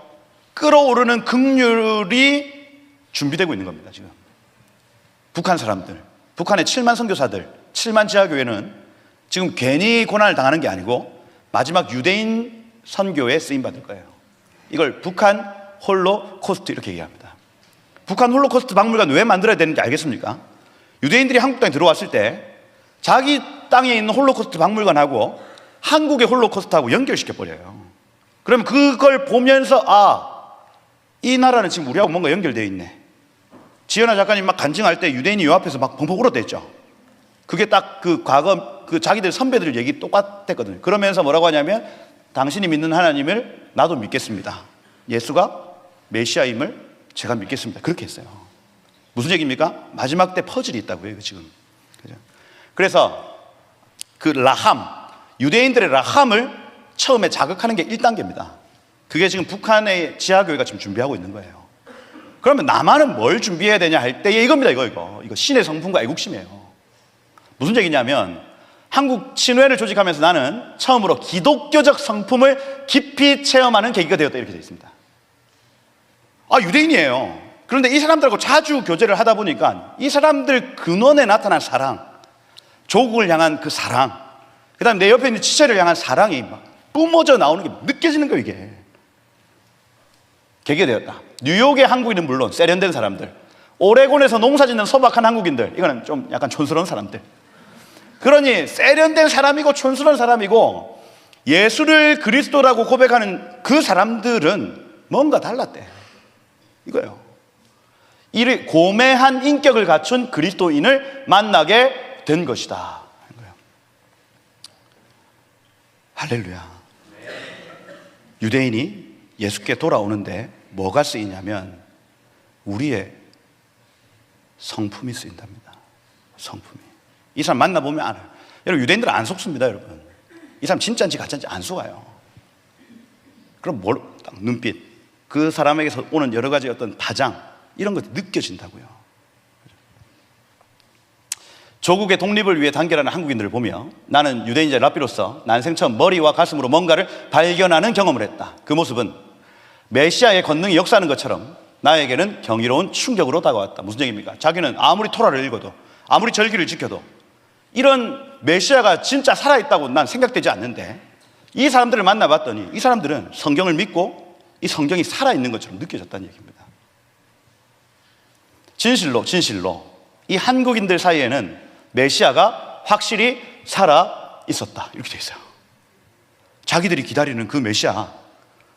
끓어오르는 긍휼이 준비되고 있는 겁니다. 지금 북한 사람들, 북한의 7만 선교사들, 7만 지하교회는 지금 괜히 고난을 당하는 게 아니고 마지막 유대인 선교에 쓰임받을 거예요. 이걸 북한 홀로코스트 이렇게 얘기합니다. 북한 홀로코스트 박물관 왜 만들어야 되는지 알겠습니까? 유대인들이 한국 땅에 들어왔을 때 자기 땅에 있는 홀로코스트 박물관하고 한국의 홀로코스트하고 연결시켜버려요. 그러면 그걸 보면서 이 나라는 지금 우리하고 뭔가 연결되어 있네. 지연아 작가님 막 간증할 때 유대인이 요 앞에서 막 펑펑 울었댔죠. 그게 딱 그 과거 그 자기들 선배들 얘기 똑같았거든요. 그러면서 뭐라고 하냐면 당신이 믿는 하나님을 나도 믿겠습니다. 예수가 메시아임을 제가 믿겠습니다. 그렇게 했어요. 무슨 얘기입니까? 마지막 때 퍼즐이 있다고요, 지금. 그죠? 그래서 그 라함, 유대인들의 라함을 처음에 자극하는 게 1단계입니다. 그게 지금 북한의 지하교회가 지금 준비하고 있는 거예요. 그러면 남한은 뭘 준비해야 되냐 할 때 이겁니다. 이거 신의 성품과 애국심이에요. 무슨 얘기냐면 한국 친회를 조직하면서 나는 처음으로 기독교적 성품을 깊이 체험하는 계기가 되었다 이렇게 되어 있습니다. 유대인이에요. 그런데 이 사람들하고 자주 교제를 하다 보니까 이 사람들 근원에 나타난 사랑, 조국을 향한 그 사랑, 그 다음에 내 옆에 있는 지체를 향한 사랑이 막 뿜어져 나오는 게 느껴지는 거예요. 이게 계기가 되었다. 뉴욕의 한국인은 물론 세련된 사람들, 오레곤에서 농사짓는 소박한 한국인들, 이거는 좀 약간 촌스러운 사람들. 그러니 세련된 사람이고 촌스러운 사람이고 예수를 그리스도라고 고백하는 그 사람들은 뭔가 달랐대. 이거예요. 이 고매한 인격을 갖춘 그리스도인을 만나게 된 것이다. 할렐루야. 유대인이 예수께 돌아오는데 뭐가 쓰이냐면 우리의 성품이 쓰인답니다. 성품이. 이 사람 만나보면 알아요. 여러분, 유대인들은 안 속습니다. 여러분, 이 사람 진짜인지 가짜인지 안 속아요. 그럼 딱 눈빛, 그 사람에게서 오는 여러 가지 어떤 파장, 이런 것이 느껴진다고요. 조국의 독립을 위해 단결하는 한국인들을 보며 나는 유대인자 랍비로서 난생 처음 머리와 가슴으로 뭔가를 발견하는 경험을 했다. 그 모습은 메시아의 권능이 역사하는 것처럼 나에게는 경이로운 충격으로 다가왔다. 무슨 얘기입니까? 자기는 아무리 토라를 읽어도 아무리 절기를 지켜도 이런 메시아가 진짜 살아있다고 난 생각되지 않는데 이 사람들을 만나봤더니 이 사람들은 성경을 믿고 이 성경이 살아있는 것처럼 느껴졌다는 얘기입니다. 진실로 이 한국인들 사이에는 메시아가 확실히 살아 있었다 이렇게 돼 있어요. 자기들이 기다리는 그 메시아,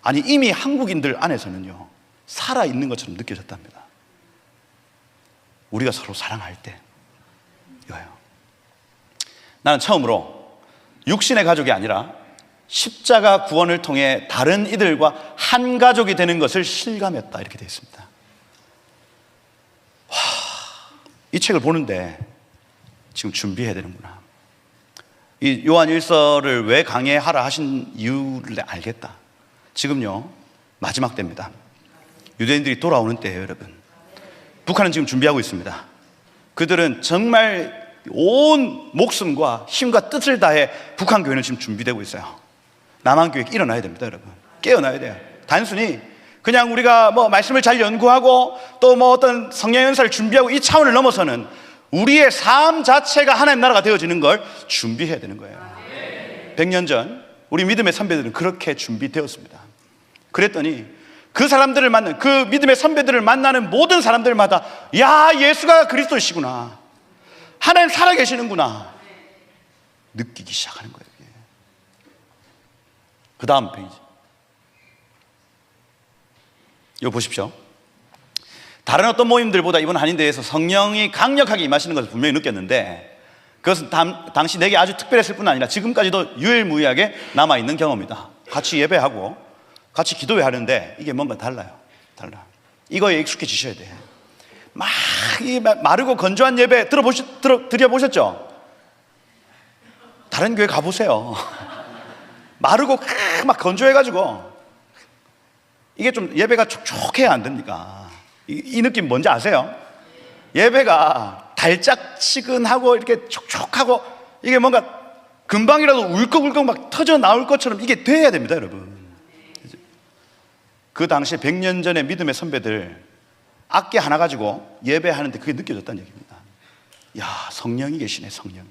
아니 이미 한국인들 안에서는요 살아 있는 것처럼 느껴졌답니다. 우리가 서로 사랑할 때 이거예요. 나는 처음으로 육신의 가족이 아니라 십자가 구원을 통해 다른 이들과 한 가족이 되는 것을 실감했다 이렇게 되어 있습니다. 이 책을 보는데 지금 준비해야 되는구나. 이 요한 1서를 왜 강해하라 하신 이유를 알겠다. 지금요 마지막 때입니다. 유대인들이 돌아오는 때예요. 여러분, 북한은 지금 준비하고 있습니다. 그들은 정말 온 목숨과 힘과 뜻을 다해 북한 교회는 지금 준비되고 있어요. 남한 교회 일어나야 됩니다. 여러분, 깨어나야 돼요. 단순히 그냥 우리가 뭐 말씀을 잘 연구하고 또 뭐 어떤 성령 연사를 준비하고 이 차원을 넘어서는 우리의 삶 자체가 하나님 나라가 되어지는 걸 준비해야 되는 거예요. 100년 전 우리 믿음의 선배들은 그렇게 준비되었습니다. 그랬더니 그 사람들을 만나는, 그 믿음의 선배들을 만나는 모든 사람들마다 야, 예수가 그리스도시구나, 하나님 살아계시는구나 느끼기 시작하는 거예요. 그 다음 페이지 이거 보십시오. 다른 어떤 모임들보다 이번 한인대회에서 성령이 강력하게 임하시는 것을 분명히 느꼈는데 그것은 당시 내게 아주 특별했을 뿐 아니라 지금까지도 유일무이하게 남아있는 경험이다. 같이 예배하고 같이 기도회 하는데 이게 뭔가 달라요. 이거에 익숙해지셔야 돼. 막 이 마르고 건조한 예배 드려보셨죠? 다른 교회 가보세요. 마르고 막 건조해가지고 이게 좀 예배가 촉촉해야 안 됩니까? 이 느낌 뭔지 아세요? 예배가 달짝지근하고 이렇게 촉촉하고 이게 뭔가 금방이라도 울컥울컥 막 터져 나올 것처럼 이게 돼야 됩니다, 여러분. 그 당시에 100년 전에 믿음의 선배들 악기 하나 가지고 예배하는데 그게 느껴졌다는 얘기입니다. 야, 성령이 계시네, 성령.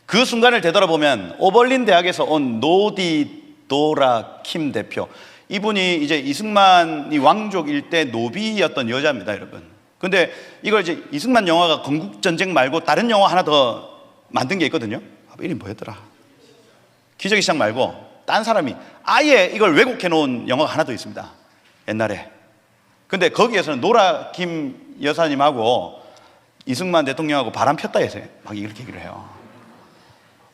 그 순간을 되돌아보면 오벌린 대학에서 온 노디도라 킴 대표, 이분이 이제 이승만이 왕족일 때 노비였던 여자입니다, 여러분. 근데 이걸 이제 이승만 영화가 건국전쟁 말고 다른 영화 하나 더 만든 게 있거든요. 이름이 뭐였더라? 기적의 시작 말고 딴 사람이 아예 이걸 왜곡해 놓은 영화가 하나 더 있습니다, 옛날에. 근데 거기에서는 노라 김 여사님하고 이승만 대통령하고 바람 폈다 해서 막 이렇게 얘기를 해요.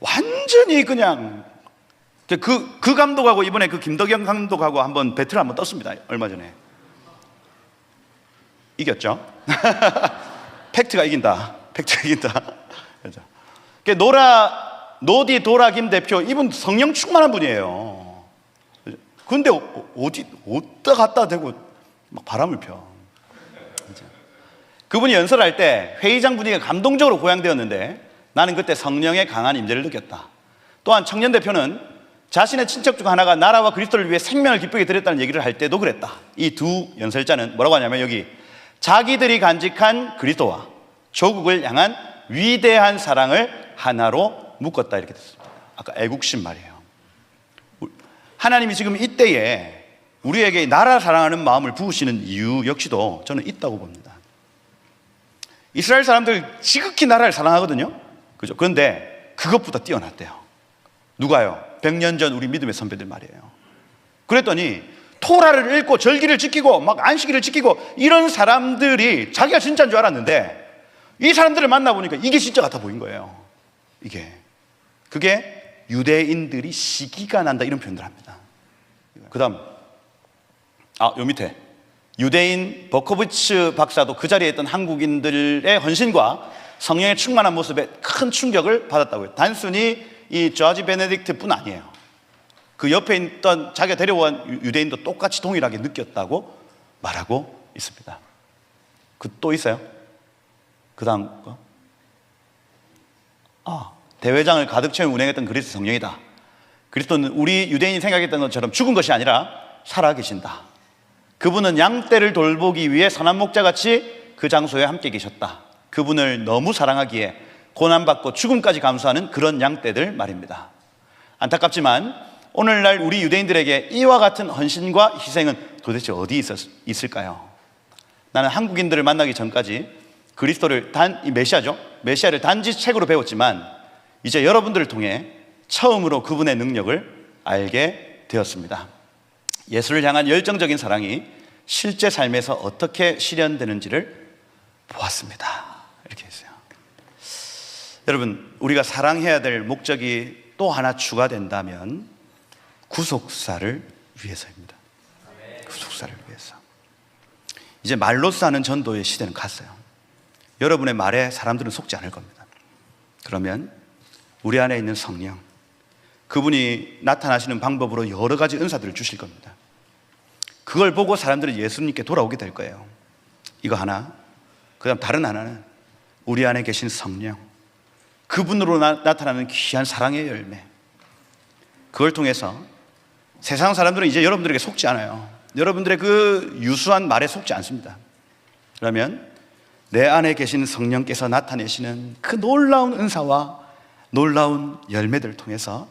완전히 그냥 그 감독하고 이번에 그 김덕영 감독하고 한번 배틀 한번 떴습니다, 얼마 전에. 이겼죠. 팩트가 이긴다. 팩트가 이긴다. 그렇죠. 노디도라 김 대표, 이분 성령 충만한 분이에요. 근데 어디다 갖다 대고 막 바람을 펴. 그분이 연설할 때 회의장 분위기가 감동적으로 고양되었는데 나는 그때 성령의 강한 임재를 느꼈다. 또한 청년 대표는 자신의 친척 중 하나가 나라와 그리스도를 위해 생명을 기쁘게 드렸다는 얘기를 할 때도 그랬다. 이 두 연설자는 뭐라고 하냐면 여기 자기들이 간직한 그리스도와 조국을 향한 위대한 사랑을 하나로 묶었다 이렇게 됐습니다. 아까 애국심 말이에요. 하나님이 지금 이때에 우리에게 나라 사랑하는 마음을 부으시는 이유 역시도 저는 있다고 봅니다. 이스라엘 사람들 지극히 나라를 사랑하거든요. 그죠? 그런데 그것보다 뛰어났대요. 누가요? 100년 전 우리 믿음의 선배들 말이에요. 그랬더니 토라를 읽고 절기를 지키고 막 안식일을 지키고 이런 사람들이 자기가 진짜인 줄 알았는데 이 사람들을 만나보니까 이게 진짜 같아 보인 거예요. 그게 유대인들이 시기가 난다 이런 표현들 합니다. 그 다음 요 밑에 유대인 버코비츠 박사도 그 자리에 있던 한국인들의 헌신과 성령의 충만한 모습에 큰 충격을 받았다고요. 단순히 이 조지 베네딕트 뿐 아니에요. 그 옆에 있던 자기가 데려온 유대인도 똑같이 동일하게 느꼈다고 말하고 있습니다. 또 있어요? 그 다음 거? 대회장을 가득 채운 운행했던 그리스도 성령이다. 그리스도는 우리 유대인이 생각했던 것처럼 죽은 것이 아니라 살아계신다. 그분은 양떼를 돌보기 위해 선한 목자같이 그 장소에 함께 계셨다. 그분을 너무 사랑하기에 고난받고 죽음까지 감수하는 그런 양떼들 말입니다. 안타깝지만 오늘날 우리 유대인들에게 이와 같은 헌신과 희생은 도대체 어디 있을까요? 나는 한국인들을 만나기 전까지 그리스도를 메시아를 단지 책으로 배웠지만 이제 여러분들을 통해 처음으로 그분의 능력을 알게 되었습니다. 예수를 향한 열정적인 사랑이 실제 삶에서 어떻게 실현되는지를 보았습니다. 이렇게 했어요. 여러분, 우리가 사랑해야 될 목적이 또 하나 추가된다면 구속사를 위해서입니다. 구속사를 위해서. 이제 말로써 하는 전도의 시대는 갔어요. 여러분의 말에 사람들은 속지 않을 겁니다. 그러면 우리 안에 있는 성령, 그분이 나타나시는 방법으로 여러 가지 은사들을 주실 겁니다. 그걸 보고 사람들은 예수님께 돌아오게 될 거예요. 이거 하나. 그 다음 다른 하나는 우리 안에 계신 성령, 그분으로 나타나는 귀한 사랑의 열매. 그걸 통해서 세상 사람들은 이제 여러분들에게 속지 않아요. 여러분들의 그 유수한 말에 속지 않습니다. 그러면 내 안에 계신 성령께서 나타내시는 그 놀라운 은사와 놀라운 열매들을 통해서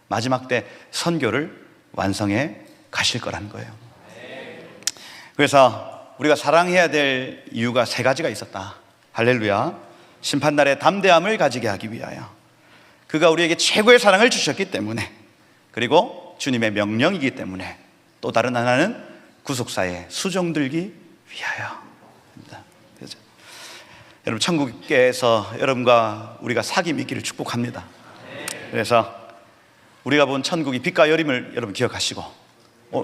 마지막 때 선교를 완성해 가실 거라는 거예요. 그래서 우리가 사랑해야 될 이유가 3가지가 있었다. 할렐루야. 심판날의 담대함을 가지게 하기 위하여, 그가 우리에게 최고의 사랑을 주셨기 때문에, 그리고 주님의 명령이기 때문에, 또 다른 하나는 구속사에 수종들기 위하여입니다. 그렇죠? 여러분, 천국께서 여러분과 우리가 사귐 있기를 축복합니다. 그래서 우리가 본 천국이 빛과 여림을 여러분 기억하시고,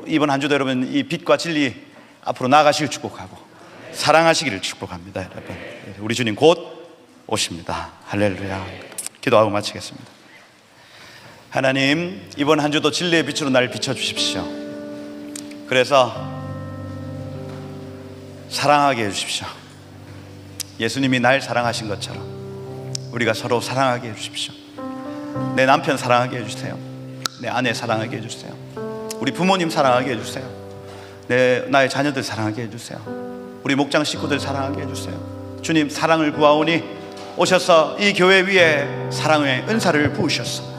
이번 한 주도 여러분 이 빛과 진리 앞으로 나아가시길 축복하고 사랑하시기를 축복합니다. 여러분, 우리 주님 곧 오십니다. 할렐루야. 기도하고 마치겠습니다. 하나님, 이번 한 주도 진리의 빛으로 날 비춰주십시오. 그래서 사랑하게 해주십시오. 예수님이 날 사랑하신 것처럼 우리가 서로 사랑하게 해주십시오. 내 남편 사랑하게 해주세요. 내 아내 사랑하게 해주세요. 우리 부모님 사랑하게 해주세요. 나의 자녀들 사랑하게 해주세요. 우리 목장 식구들 사랑하게 해주세요. 주님, 사랑을 구하오니 오셔서 이 교회 위에 사랑의 은사를 부으셔서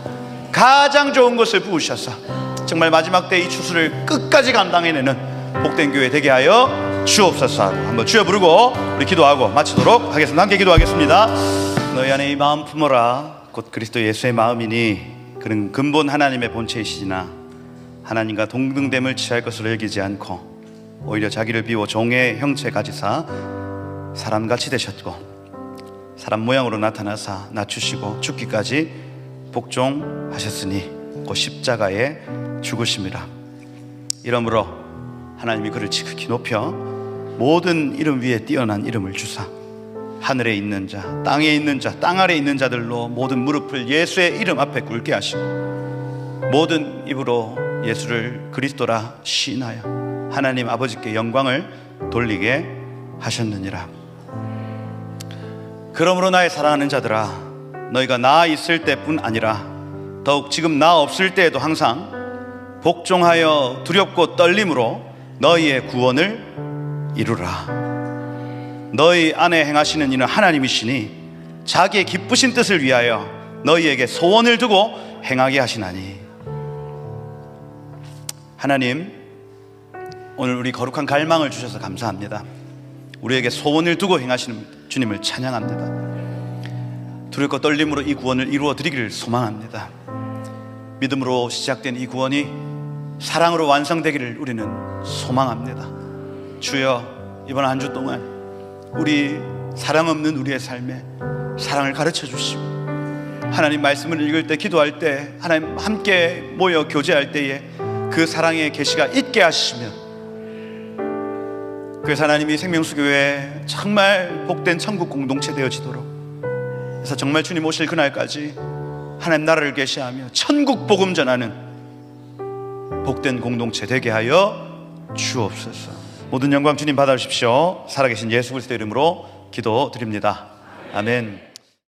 가장 좋은 것을 부으셔서 정말 마지막 때 이 추수를 끝까지 감당해내는 복된 교회 되게 하여 주옵소서 하고 한번 주여 부르고 우리 기도하고 마치도록 하겠습니다. 함께 기도하겠습니다. 너희 안에 이 마음 품어라. 곧 그리스도 예수의 마음이니 그는 근본 하나님의 본체이시나 하나님과 동등됨을 취할 것으로 여기지 않고 오히려 자기를 비워 종의 형체 가지사 사람같이 되셨고 사람 모양으로 나타나사 낮추시고 죽기까지 복종하셨으니 곧 십자가에 죽으심이라. 이러므로 하나님이 그를 지극히 높여 모든 이름 위에 뛰어난 이름을 주사 하늘에 있는 자, 땅에 있는 자, 땅 아래에 있는 자들로 모든 무릎을 예수의 이름 앞에 꿇게 하시고 모든 입으로 예수를 그리스도라 시인하여 하나님 아버지께 영광을 돌리게 하셨느니라. 그러므로 나의 사랑하는 자들아, 너희가 나 있을 때뿐 아니라 더욱 지금 나 없을 때에도 항상 복종하여 두렵고 떨림으로 너희의 구원을 이루라. 너희 안에 행하시는 이는 하나님이시니 자기의 기쁘신 뜻을 위하여 너희에게 소원을 두고 행하게 하시나니. 하나님, 오늘 우리 거룩한 갈망을 주셔서 감사합니다. 우리에게 소원을 두고 행하시는 주님을 찬양합니다. 두렵고 떨림으로 이 구원을 이루어 드리기를 소망합니다. 믿음으로 시작된 이 구원이 사랑으로 완성되기를 우리는 소망합니다. 주여, 이번 한 주 동안 우리 사랑 없는 우리의 삶에 사랑을 가르쳐 주시고 하나님 말씀을 읽을 때, 기도할 때, 하나님 함께 모여 교제할 때에 그 사랑의 계시가 있게 하시며, 그래서 하나님이 생명수교회 정말 복된 천국 공동체 되어지도록, 그래서 정말 주님 오실 그날까지 하나님 나라를 계시하며 천국 복음 전하는 복된 공동체 되게 하여 주옵소서. 모든 영광 주님 받아주십시오. 살아계신 예수 그리스도 이름으로 기도드립니다. 아멘.